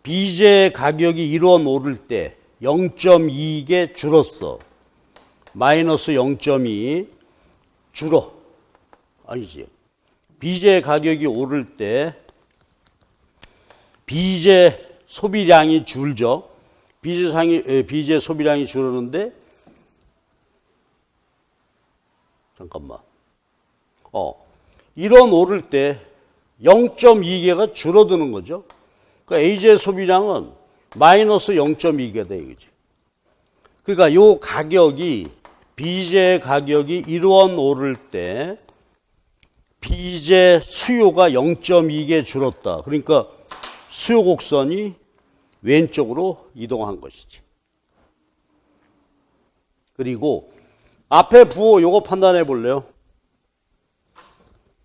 B제 가격이 1원 오를 때 0.2개 줄었어. 마이너스 0.2 줄어. 아니지. B제 가격이 오를 때 비제 소비량이 줄죠. 비제 소비량이 줄었는데, 잠깐만. 이런 오를 때 0.2개가 줄어드는 거죠. 그러니까 A제 소비량은 마이너스 0.2개 돼, 이거지. 그러니까 요 가격이, B제 가격이 1원 오를 때 B제 수요가 0.2개 줄었다. 그러니까 수요 곡선이 왼쪽으로 이동한 것이지. 그리고 앞에 부호 요거 판단해 볼래요?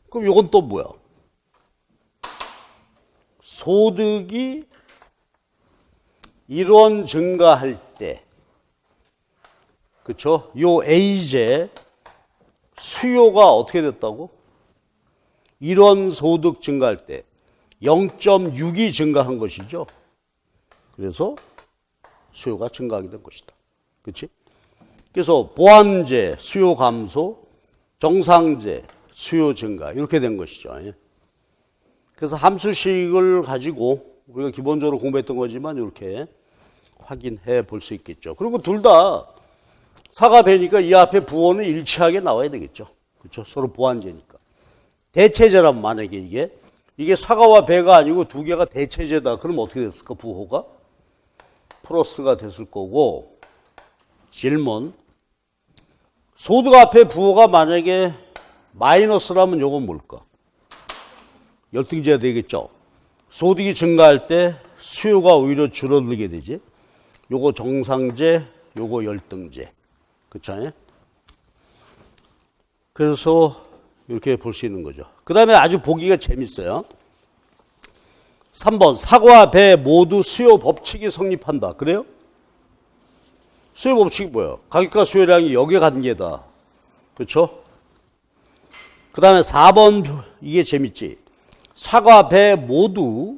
그럼 요건 또 뭐야? 소득이 1원 증가할 때, 그쵸? 요 A제 수요가 어떻게 됐다고? 1원 소득 증가할 때 0.6이 증가한 것이죠. 그래서 수요가 증가하게 된 것이다. 그렇지? 그래서 보완제 수요 감소, 정상제 수요 증가 이렇게 된 것이죠. 그래서 함수식을 가지고 우리가 기본적으로 공부했던 거지만 이렇게 확인해 볼 수 있겠죠. 그리고 둘 다 사가 배니까 이 앞에 부호는 일치하게 나와야 되겠죠. 그렇죠? 서로 보완제니까. 대체제라면 만약에 이게 사가와 배가 아니고 두 개가 대체제다. 그럼 어떻게 됐을까? 부호가 플러스가 됐을 거고. 질문. 소득 앞에 부호가 만약에 마이너스라면 요건 뭘까? 열등제가 되겠죠. 소득이 증가할 때 수요가 오히려 줄어들게 되지. 요거 정상제, 요거 열등제. 그쵸? 그래서 이렇게 볼 수 있는 거죠. 그 다음에 아주 보기가 재밌어요. 3번 사과, 배 모두 수요 법칙이 성립한다. 그래요? 수요 법칙이 뭐예요? 가격과 수요량이 역의 관계다. 그렇죠? 그 다음에 4번 이게 재밌지. 사과, 배 모두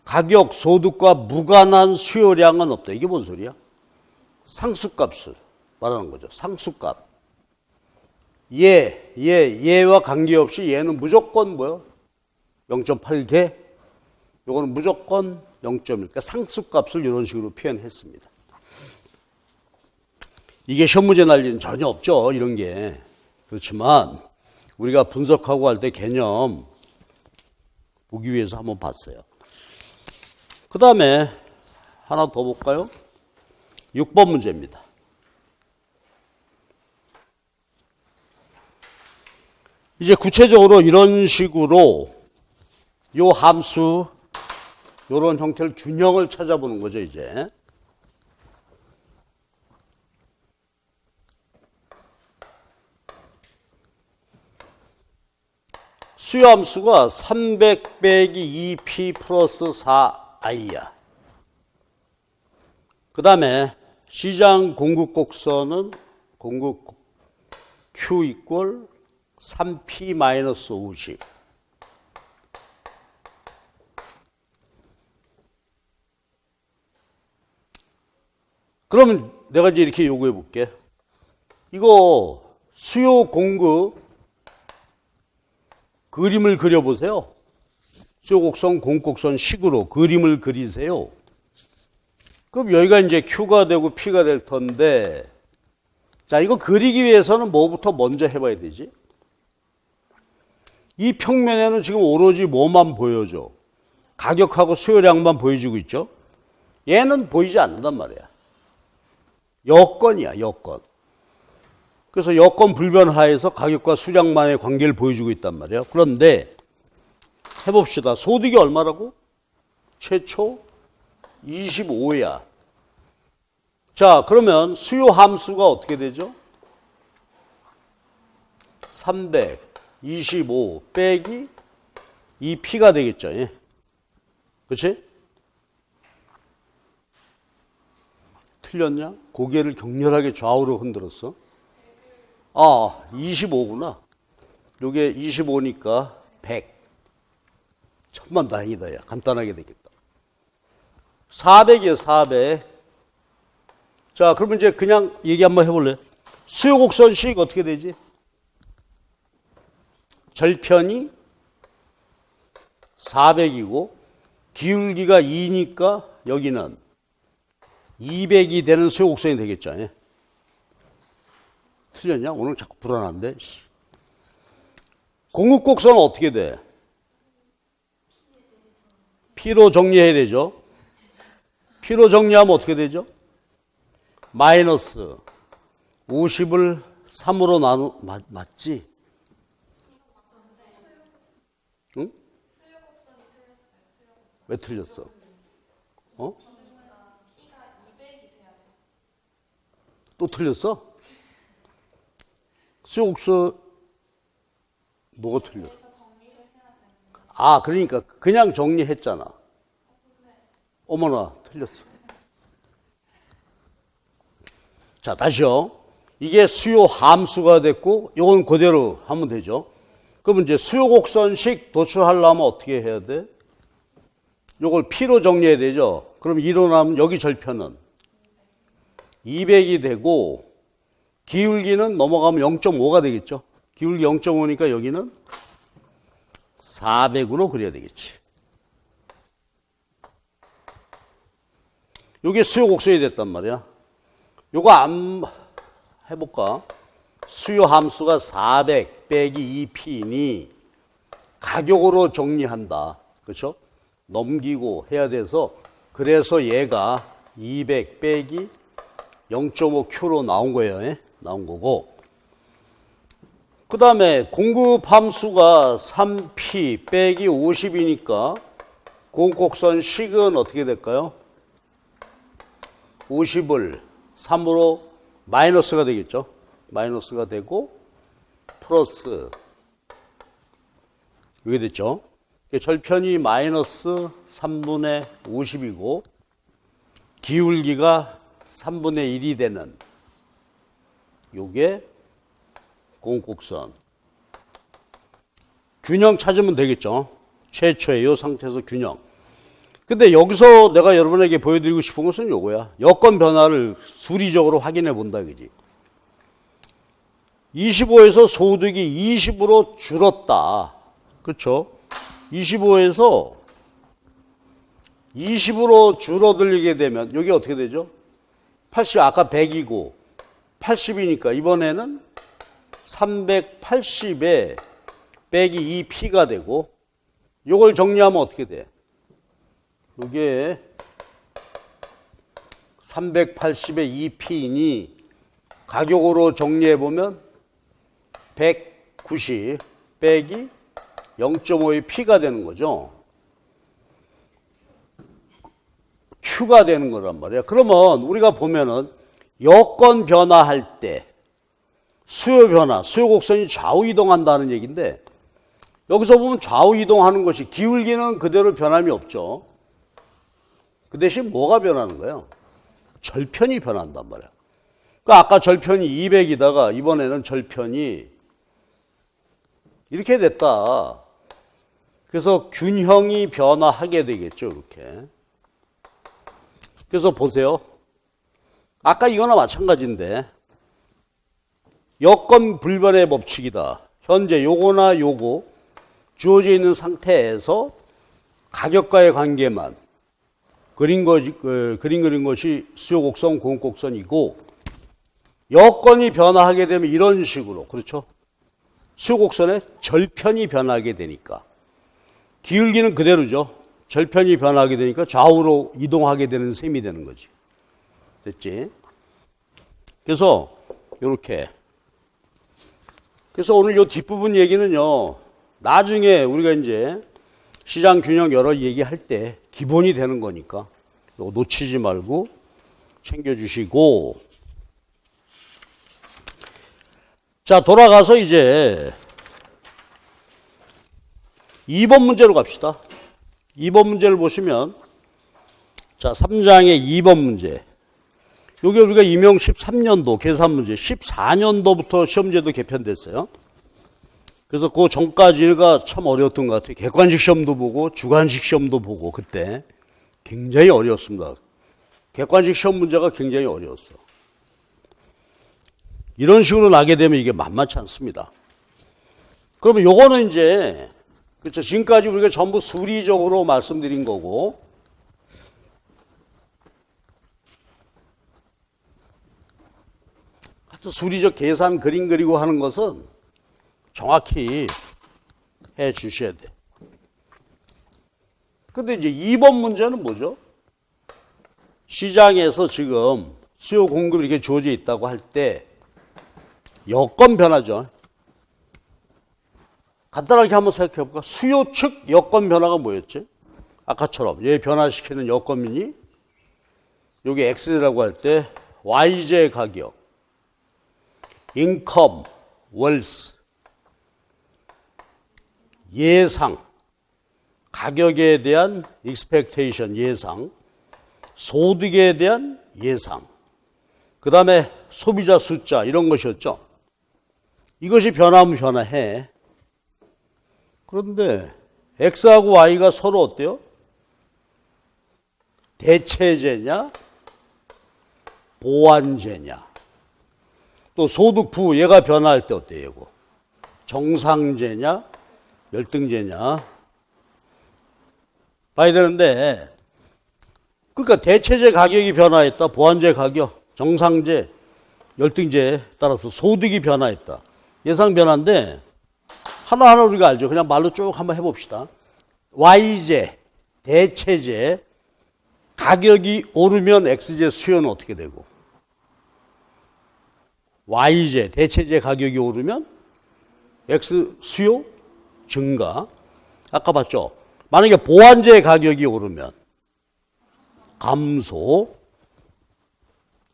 가격, 소득과 무관한 수요량은 없다. 이게 뭔 소리야? 상수값을 말하는 거죠. 상수값. 얘와 관계없이 얘는 무조건 뭐요? 0.8개. 요거는 무조건 0.1. 그러니까 상수값을 이런 식으로 표현했습니다. 이게 시험 문제 날 일은 전혀 없죠. 이런 게. 그렇지만 우리가 분석하고 할 때 개념 보기 위해서 한번 봤어요. 그 다음에 하나 더 볼까요? 6번 문제입니다. 이제 구체적으로 이런 식으로 요 함수, 요런 형태를 균형을 찾아보는 거죠, 이제. 수요함수가 300 빼기 2p 플러스 4i야. 그 다음에 시장 공급 곡선은 공급 Q 이꼴 3p 마이너스 50. 그러면 내가 이제 이렇게 요구해 볼게. 이거 수요 공급 그림을 그려보세요. 수요곡선, 공곡선 식으로 그림을 그리세요. 그럼 여기가 이제 Q가 되고 P가 될 텐데, 자, 이거 그리기 위해서는 뭐부터 먼저 해봐야 되지? 이 평면에는 지금 오로지 뭐만 보여줘? 가격하고 수요량만 보여주고 있죠? 얘는 보이지 않는단 말이야. 여건이야, 여건. 그래서 여건 불변하에서 가격과 수량만의 관계를 보여주고 있단 말이에요. 그런데 해봅시다. 소득이 얼마라고? 최초 25야. 자, 그러면 수요 함수가 어떻게 되죠? 325 빼기 2p가 되겠죠. 예. 그렇지? 틀렸냐? 고개를 격렬하게 좌우로 흔들었어. 아, 25구나. 요게 25니까 100. 천만다행이다. 야. 간단하게 되겠다. 400이에요, 400. 자, 그러면 이제 그냥 얘기 한번 해볼래? 수요곡선식 어떻게 되지? 절편이 400이고 기울기가 2니까 여기는 200이 되는 수요 곡선이 되겠죠. 예? 틀렸냐? 오늘 자꾸 불안한데. 공급 곡선은 어떻게 돼? P로 정리해야 되죠. P로 정리하면 어떻게 되죠? 마이너스 50을 3으로 맞지? 응? 왜 틀렸어? 어? 또 틀렸어? 수요곡선 뭐가 틀렸어? 아, 그러니까 그냥 정리했잖아. 어머나, 틀렸어. 자, 다시요. 이게 수요 함수가 됐고 이건 그대로 하면 되죠. 그러면 이제 수요 곡선식 도출하려면 어떻게 해야 돼? 이걸 P로 정리해야 되죠. 그럼 일어나면 여기 절편은 200이 되고 기울기는 넘어가면 0.5가 되겠죠. 기울기 0.5니까 여기는 400으로 그려야 되겠지. 이게 수요 곡선이 됐단 말이야. 요거 안 해볼까? 수요 함수가 400 빼기 2P니 가격으로 정리한다. 그렇죠? 넘기고 해야 돼서 그래서 얘가 200 빼기 0.5Q로 나온 거예요. 예? 나온 거고. 그 다음에 공급 함수가 3P 빼기 50이니까 공곡선 식은 어떻게 될까요? 50을 3으로 마이너스가 되겠죠. 마이너스가 되고 플러스 이게 됐죠. 절편이 마이너스 3분의 50이고 기울기가 3분의 1이 되는 요게 공곡선. 균형 찾으면 되겠죠. 최초의 이 상태에서 균형. 근데 여기서 내가 여러분에게 보여드리고 싶은 것은 요거야. 여건 변화를 수리적으로 확인해 본다, 그지? 25에서 소득이 20으로 줄었다. 그렇죠? 25에서 20으로 줄어들게 되면 여기 어떻게 되죠? 80, 아까 100이고 80이니까 이번에는 380에 빼기 2P가 되고 이걸 정리하면 어떻게 돼? 이게 380에 2P이니 가격으로 정리해보면 190 빼기 0.5의 P가 되는 거죠. Q가 되는 거란 말이야. 그러면 우리가 보면은 여건 변화할 때 수요 변화, 수요 곡선이 좌우 이동한다는 얘기인데 여기서 보면 좌우 이동하는 것이 기울기는 그대로 변함이 없죠. 그 대신 뭐가 변하는 거예요? 절편이 변한단 말이야. 그러니까 아까 절편이 200이다가 이번에는 절편이 이렇게 됐다. 그래서 균형이 변화하게 되겠죠, 이렇게. 그래서 보세요. 아까 이거나 마찬가지인데 여건 불변의 법칙이다. 현재 요거나 요거 주어져 있는 상태에서 가격과의 관계만 그린 것이 수요 곡선, 공급 곡선이고 여건이 변화하게 되면 이런 식으로, 그렇죠? 수요 곡선의 절편이 변하게 되니까 기울기는 그대로죠. 절편이 변하게 되니까 좌우로 이동하게 되는 셈이 되는 거지. 됐지? 그래서 이렇게. 그래서 오늘 이 뒷부분 얘기는요. 나중에 우리가 이제 시장 균형 여러 얘기할 때 기본이 되는 거니까 이거 놓치지 말고 챙겨주시고. 자, 돌아가서 이제 2번 문제로 갑시다. 2번 문제를 보시면 자, 3장의 2번 문제. 요게 우리가 임용 13년도 계산 문제, 14년도부터 시험제도 개편됐어요. 그래서 그 전까지가 참 어려웠던 것 같아요. 객관식 시험도 보고 주관식 시험도 보고 그때 굉장히 어려웠습니다. 객관식 시험 문제가 굉장히 어려웠어. 이런 식으로 나게 되면 이게 만만치 않습니다. 그러면 요거는 이제 그렇죠. 지금까지 우리가 전부 수리적으로 말씀드린 거고, 하여튼 수리적 계산 그림 그리고 하는 것은 정확히 해 주셔야 돼. 근데 이제 2번 문제는 뭐죠? 시장에서 지금 수요 공급이 이렇게 주어져 있다고 할 때 여건 변화죠. 간단하게 한번 생각해 볼까? 수요 측 여건 변화가 뭐였지? 아까처럼 얘 변화시키는 여건이 여기 X라고 할 때 YJ 가격, 인컴, 월스, 예상, 가격에 대한 expectation 예상, 소득에 대한 예상, 그 다음에 소비자 숫자 이런 것이었죠. 이것이 변하면 변화해. 그런데 X하고 Y가 서로 어때요? 대체제냐? 보완제냐? 또 소득부 얘가 변화할 때 어때요? 이거? 정상제냐? 열등제냐? 봐야 되는데 그러니까 대체제 가격이 변화했다. 보완제 가격, 정상제, 열등제에 따라서 소득이 변화했다. 예상 변화인데 하나하나 우리가 알죠. 그냥 말로 쭉 한번 해봅시다. Y제, 대체제, 가격이 오르면 X제 수요는 어떻게 되고? Y제, 대체제 가격이 오르면 X 수요 증가. 아까 봤죠? 만약에 보완제 가격이 오르면 감소.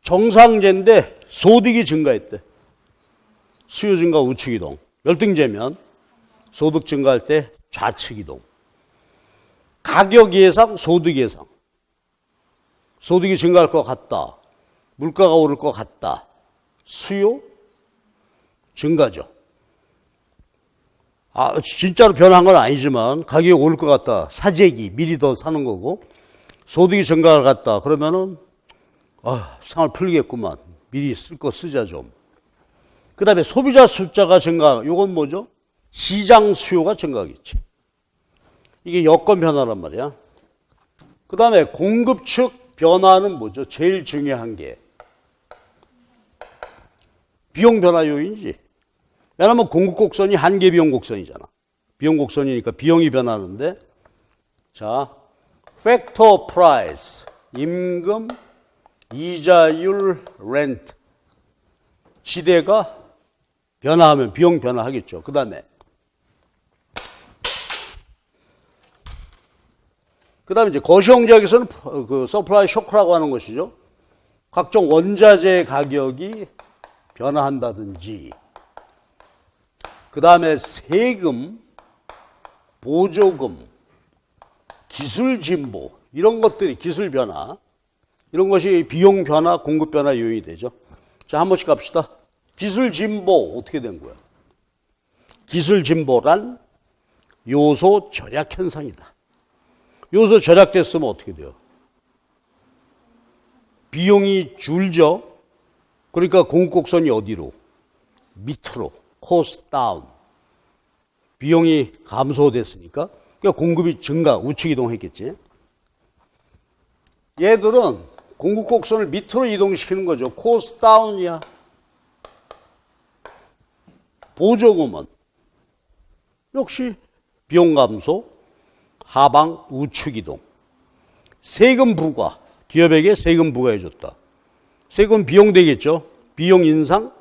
정상제인데 소득이 증가했대. 수요 증가 우측 이동. 열등제면 소득 증가할 때 좌측 이동. 가격 예상, 소득 예상. 소득이 증가할 것 같다. 물가가 오를 것 같다. 수요 증가죠. 진짜로 변한 건 아니지만 가격이 오를 것 같다. 사재기, 미리 더 사는 거고. 소득이 증가할 것 같다. 그러면은 상을 풀리겠구만. 미리 쓸 거 쓰자 좀. 그 다음에 소비자 숫자가 증가. 이건 뭐죠? 시장 수요가 증가하겠지. 이게 여건 변화란 말이야. 그 다음에 공급 측 변화는 뭐죠? 제일 중요한 게 비용 변화 요인이지. 왜냐하면 공급 곡선이 한계 비용 곡선이잖아. 비용 곡선이니까 비용이 변하는데, 자, 팩터 프라이스, 임금, 이자율, 렌트, 지대가 변화하면 비용 변화하겠죠. 그 다음에 이제 거시경제학에서는 그 서플라이 쇼크라고 하는 것이죠. 각종 원자재 가격이 변화한다든지, 그 다음에 세금, 보조금, 기술 진보 이런 것들이 기술 변화 이런 것이 비용 변화, 공급 변화 요인이 되죠. 자, 한 번씩 갑시다. 기술 진보 어떻게 된 거야? 기술 진보란 요소 절약 현상이다. 요소 절약됐으면 어떻게 돼요? 비용이 줄죠. 그러니까 공급 곡선이 어디로? 밑으로. 코스트 다운. 비용이 감소됐으니까. 그러니까 공급이 증가, 우측 이동했겠지. 얘들은 공급 곡선을 밑으로 이동시키는 거죠. 코스트 다운이야. 보조금은 역시 비용 감소, 하방 우측 이동. 세금 부과, 기업에게 세금 부과해줬다. 세금 비용 되겠죠. 비용 인상,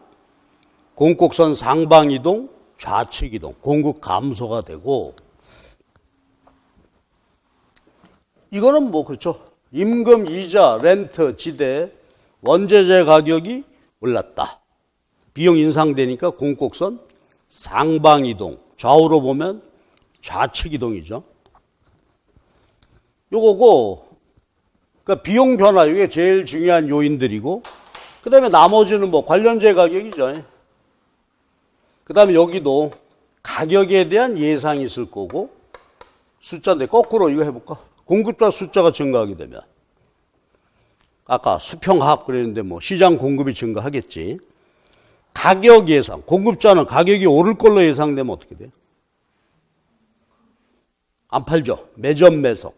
공급곡선 상방 이동, 좌측 이동, 공급 감소가 되고, 이거는 뭐 그렇죠. 임금, 이자, 렌트, 지대, 원재재 가격이 올랐다. 비용 인상되니까 공급곡선 상방 이동, 좌우로 보면 좌측 이동이죠. 요거고, 그러니까 비용 변화, 이게 제일 중요한 요인들이고, 그 다음에 나머지는 뭐 관련재 가격이죠. 그 다음에 여기도 가격에 대한 예상이 있을 거고, 숫자인데 거꾸로 이거 해볼까? 공급자 숫자가 증가하게 되면, 아까 수평합 그랬는데 뭐 시장 공급이 증가하겠지. 가격 예상, 공급자는 가격이 오를 걸로 예상되면 어떻게 돼요? 안 팔죠. 매점 매석.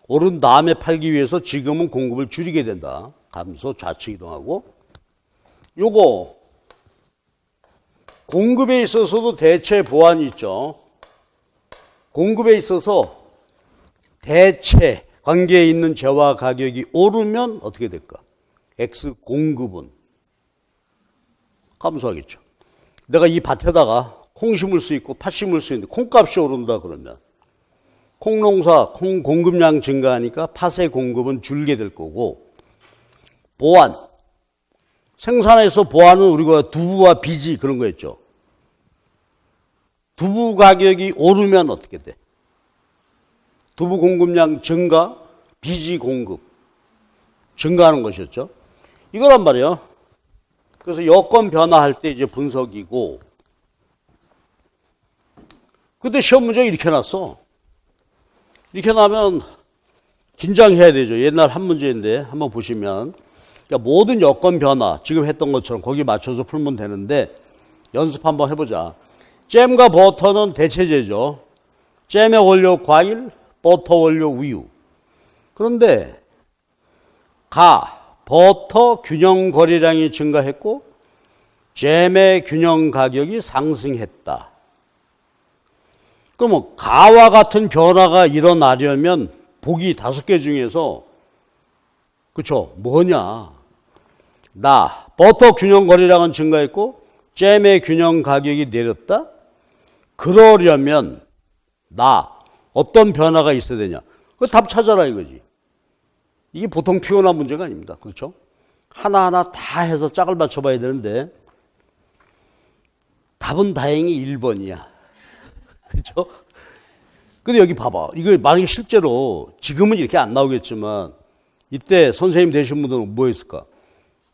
오른 다음에 팔기 위해서 지금은 공급을 줄이게 된다. 감소 좌측 이동하고. 요거 공급에 있어서도 대체 보완이 있죠. 공급에 있어서 대체 관계에 있는 재화 가격이 오르면 어떻게 될까? X 공급은 감소하겠죠. 내가 이 밭에다가 콩 심을 수 있고 팥 심을 수 있는데 콩값이 오른다 그러면 콩농사 콩 공급량 증가하니까 팥의 공급은 줄게 될 거고, 보완 생산에서 보완은 우리가 두부와 비지 그런 거 했죠. 두부 가격이 오르면 어떻게 돼? 두부 공급량 증가, 비지 공급 증가하는 것이었죠. 이거란 말이에요. 그래서 여건 변화할 때 이제 분석이고, 근데 시험 문제 이렇게 놨어. 이렇게 나면 긴장해야 되죠. 옛날 한 문제인데 한번 보시면, 그러니까 모든 여건 변화 지금 했던 것처럼 거기 맞춰서 풀면 되는데 연습 한번 해보자. 잼과 버터는 대체제죠. 잼의 원료 과일, 버터 원료 우유. 그런데 버터 균형 거래량이 증가했고 잼의 균형 가격이 상승했다. 그러면 가와 같은 변화가 일어나려면 보기 5개 중에서 그쵸? 뭐냐? 버터 균형 거래량은 증가했고 잼의 균형 가격이 내렸다? 그러려면 어떤 변화가 있어야 되냐? 그 답 찾아라 이거지. 이게 보통 피곤한 문제가 아닙니다. 그렇죠? 하나하나 다 해서 짝을 맞춰봐야 되는데 답은 다행히 1번이야. 그렇죠? 근데 여기 봐봐. 이거 만약에 실제로 지금은 이렇게 안 나오겠지만 이때 선생님 되신 분들은 뭐 했을까?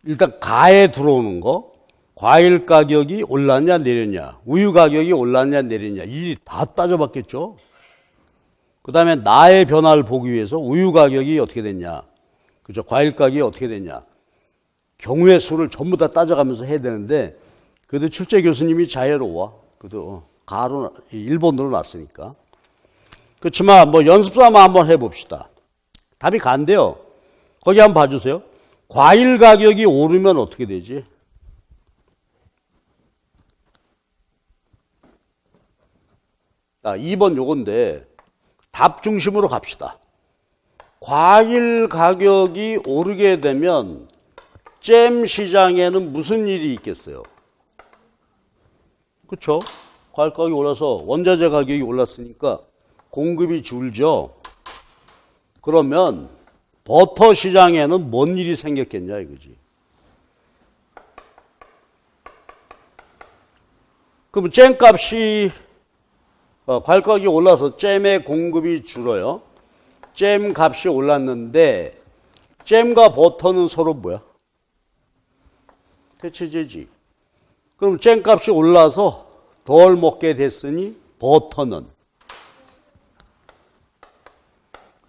일단 가에 들어오는 거, 과일 가격이 올랐냐 내렸냐, 우유 가격이 올랐냐 내렸냐, 이 다 따져봤겠죠. 그 다음에 나의 변화를 보기 위해서 우유 가격이 어떻게 됐냐, 그죠? 과일 가격이 어떻게 됐냐, 경우의 수를 전부 다 따져가면서 해야 되는데, 그래도 출제 교수님이 자유로워. 그래도 가로 1번으로 놨으니까. 그렇지만 뭐 연습삼아 한번 해봅시다. 답이 간대요. 거기 한번 봐주세요. 과일 가격이 오르면 어떻게 되지? 자, 2번 요건데 답 중심으로 갑시다. 과일 가격이 오르게 되면 잼 시장에는 무슨 일이 있겠어요? 그렇죠? 과일 가격이 올라서 원자재 가격이 올랐으니까 공급이 줄죠. 그러면 버터 시장에는 뭔 일이 생겼겠냐 이거지. 그럼 잼값이 과일 가격이 올라서 잼의 공급이 줄어요. 잼 값이 올랐는데 잼과 버터는 서로 뭐야? 대체제지. 그럼 잼 값이 올라서 덜 먹게 됐으니 버터는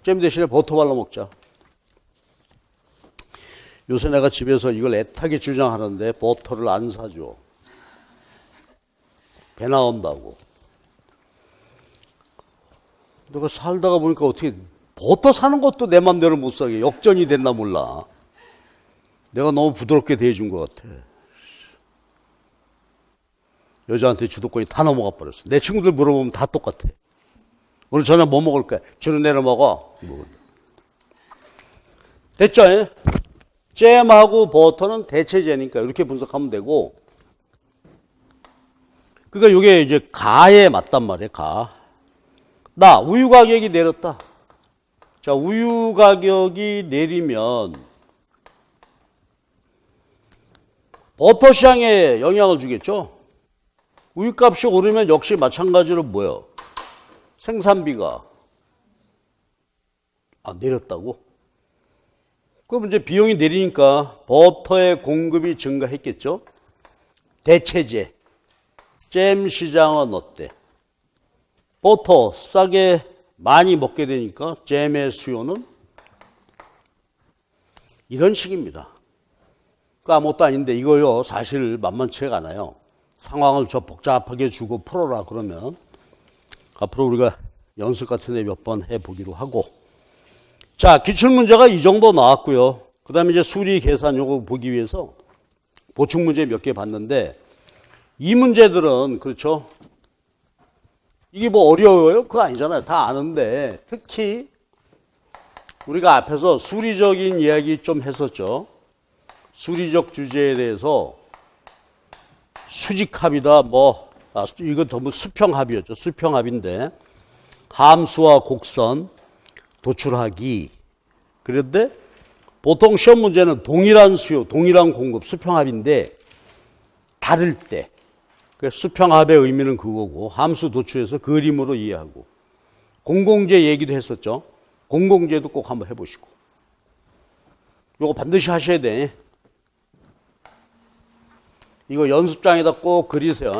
잼 대신에 버터 발라 먹자. 요새 내가 집에서 이걸 애타게 주장하는데 버터를 안 사줘. 배 나온다고. 내가 살다가 보니까 어떻게 버터 사는 것도 내 맘대로 못 사게 역전이 됐나 몰라. 내가 너무 부드럽게 대해준 것 같아. 여자한테 주도권이 다 넘어가 버렸어. 내 친구들 물어보면 다 똑같아. 오늘 저녁 뭐 먹을 거야? 주로 내려 먹어. 됐죠? 잼하고 버터는 대체제니까 이렇게 분석하면 되고, 그러니까 이게 이제 가에 맞단 말이에요. 우유 가격이 내렸다. 자, 우유 가격이 내리면 버터 시장에 영향을 주겠죠. 우유값이 오르면 역시 마찬가지로 뭐예요? 생산비가 내렸다고? 그럼 이제 비용이 내리니까 버터의 공급이 증가했겠죠. 대체제 잼 시장은 어때? 버터 싸게 많이 먹게 되니까 잼의 수요는 이런 식입니다. 그 아무것도 아닌데 이거요 사실 만만치가 않아요. 상황을 저 복잡하게 주고 풀어라 그러면 앞으로 우리가 연습 같은 데 몇 번 해보기로 하고. 자, 기출문제가 이 정도 나왔고요. 그 다음에 이제 수리 계산 요거 보기 위해서 보충문제 몇 개 봤는데, 이 문제들은, 그렇죠? 이게 뭐 어려워요? 그거 아니잖아요. 다 아는데, 특히 우리가 앞에서 수리적인 이야기 좀 했었죠. 수리적 주제에 대해서 수직합이다, 이거 너무 수평합이었죠. 수평합인데, 함수와 곡선, 도출하기. 그런데 보통 시험 문제는 동일한 수요, 동일한 공급, 수평합인데 다를 때 수평합의 의미는 그거고 함수 도출해서 그림으로 이해하고 공공재 얘기도 했었죠. 공공재도 꼭 한번 해보시고 이거 반드시 하셔야 돼. 이거 연습장에다 꼭 그리세요.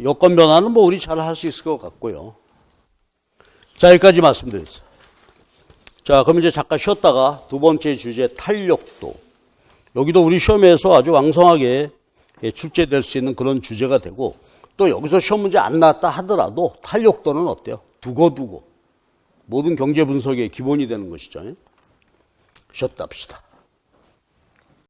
여건 변화는 뭐 우리 잘 할 수 있을 것 같고요. 자, 여기까지 말씀드렸어요. 자, 그럼 이제 잠깐 쉬었다가 두 번째 주제 탄력도. 여기도 우리 시험에서 아주 왕성하게 출제될 수 있는 그런 주제가 되고 또 여기서 시험 문제 안 나왔다 하더라도 탄력도는 어때요? 두고두고. 모든 경제 분석의 기본이 되는 것이죠. 쉬었다 합시다.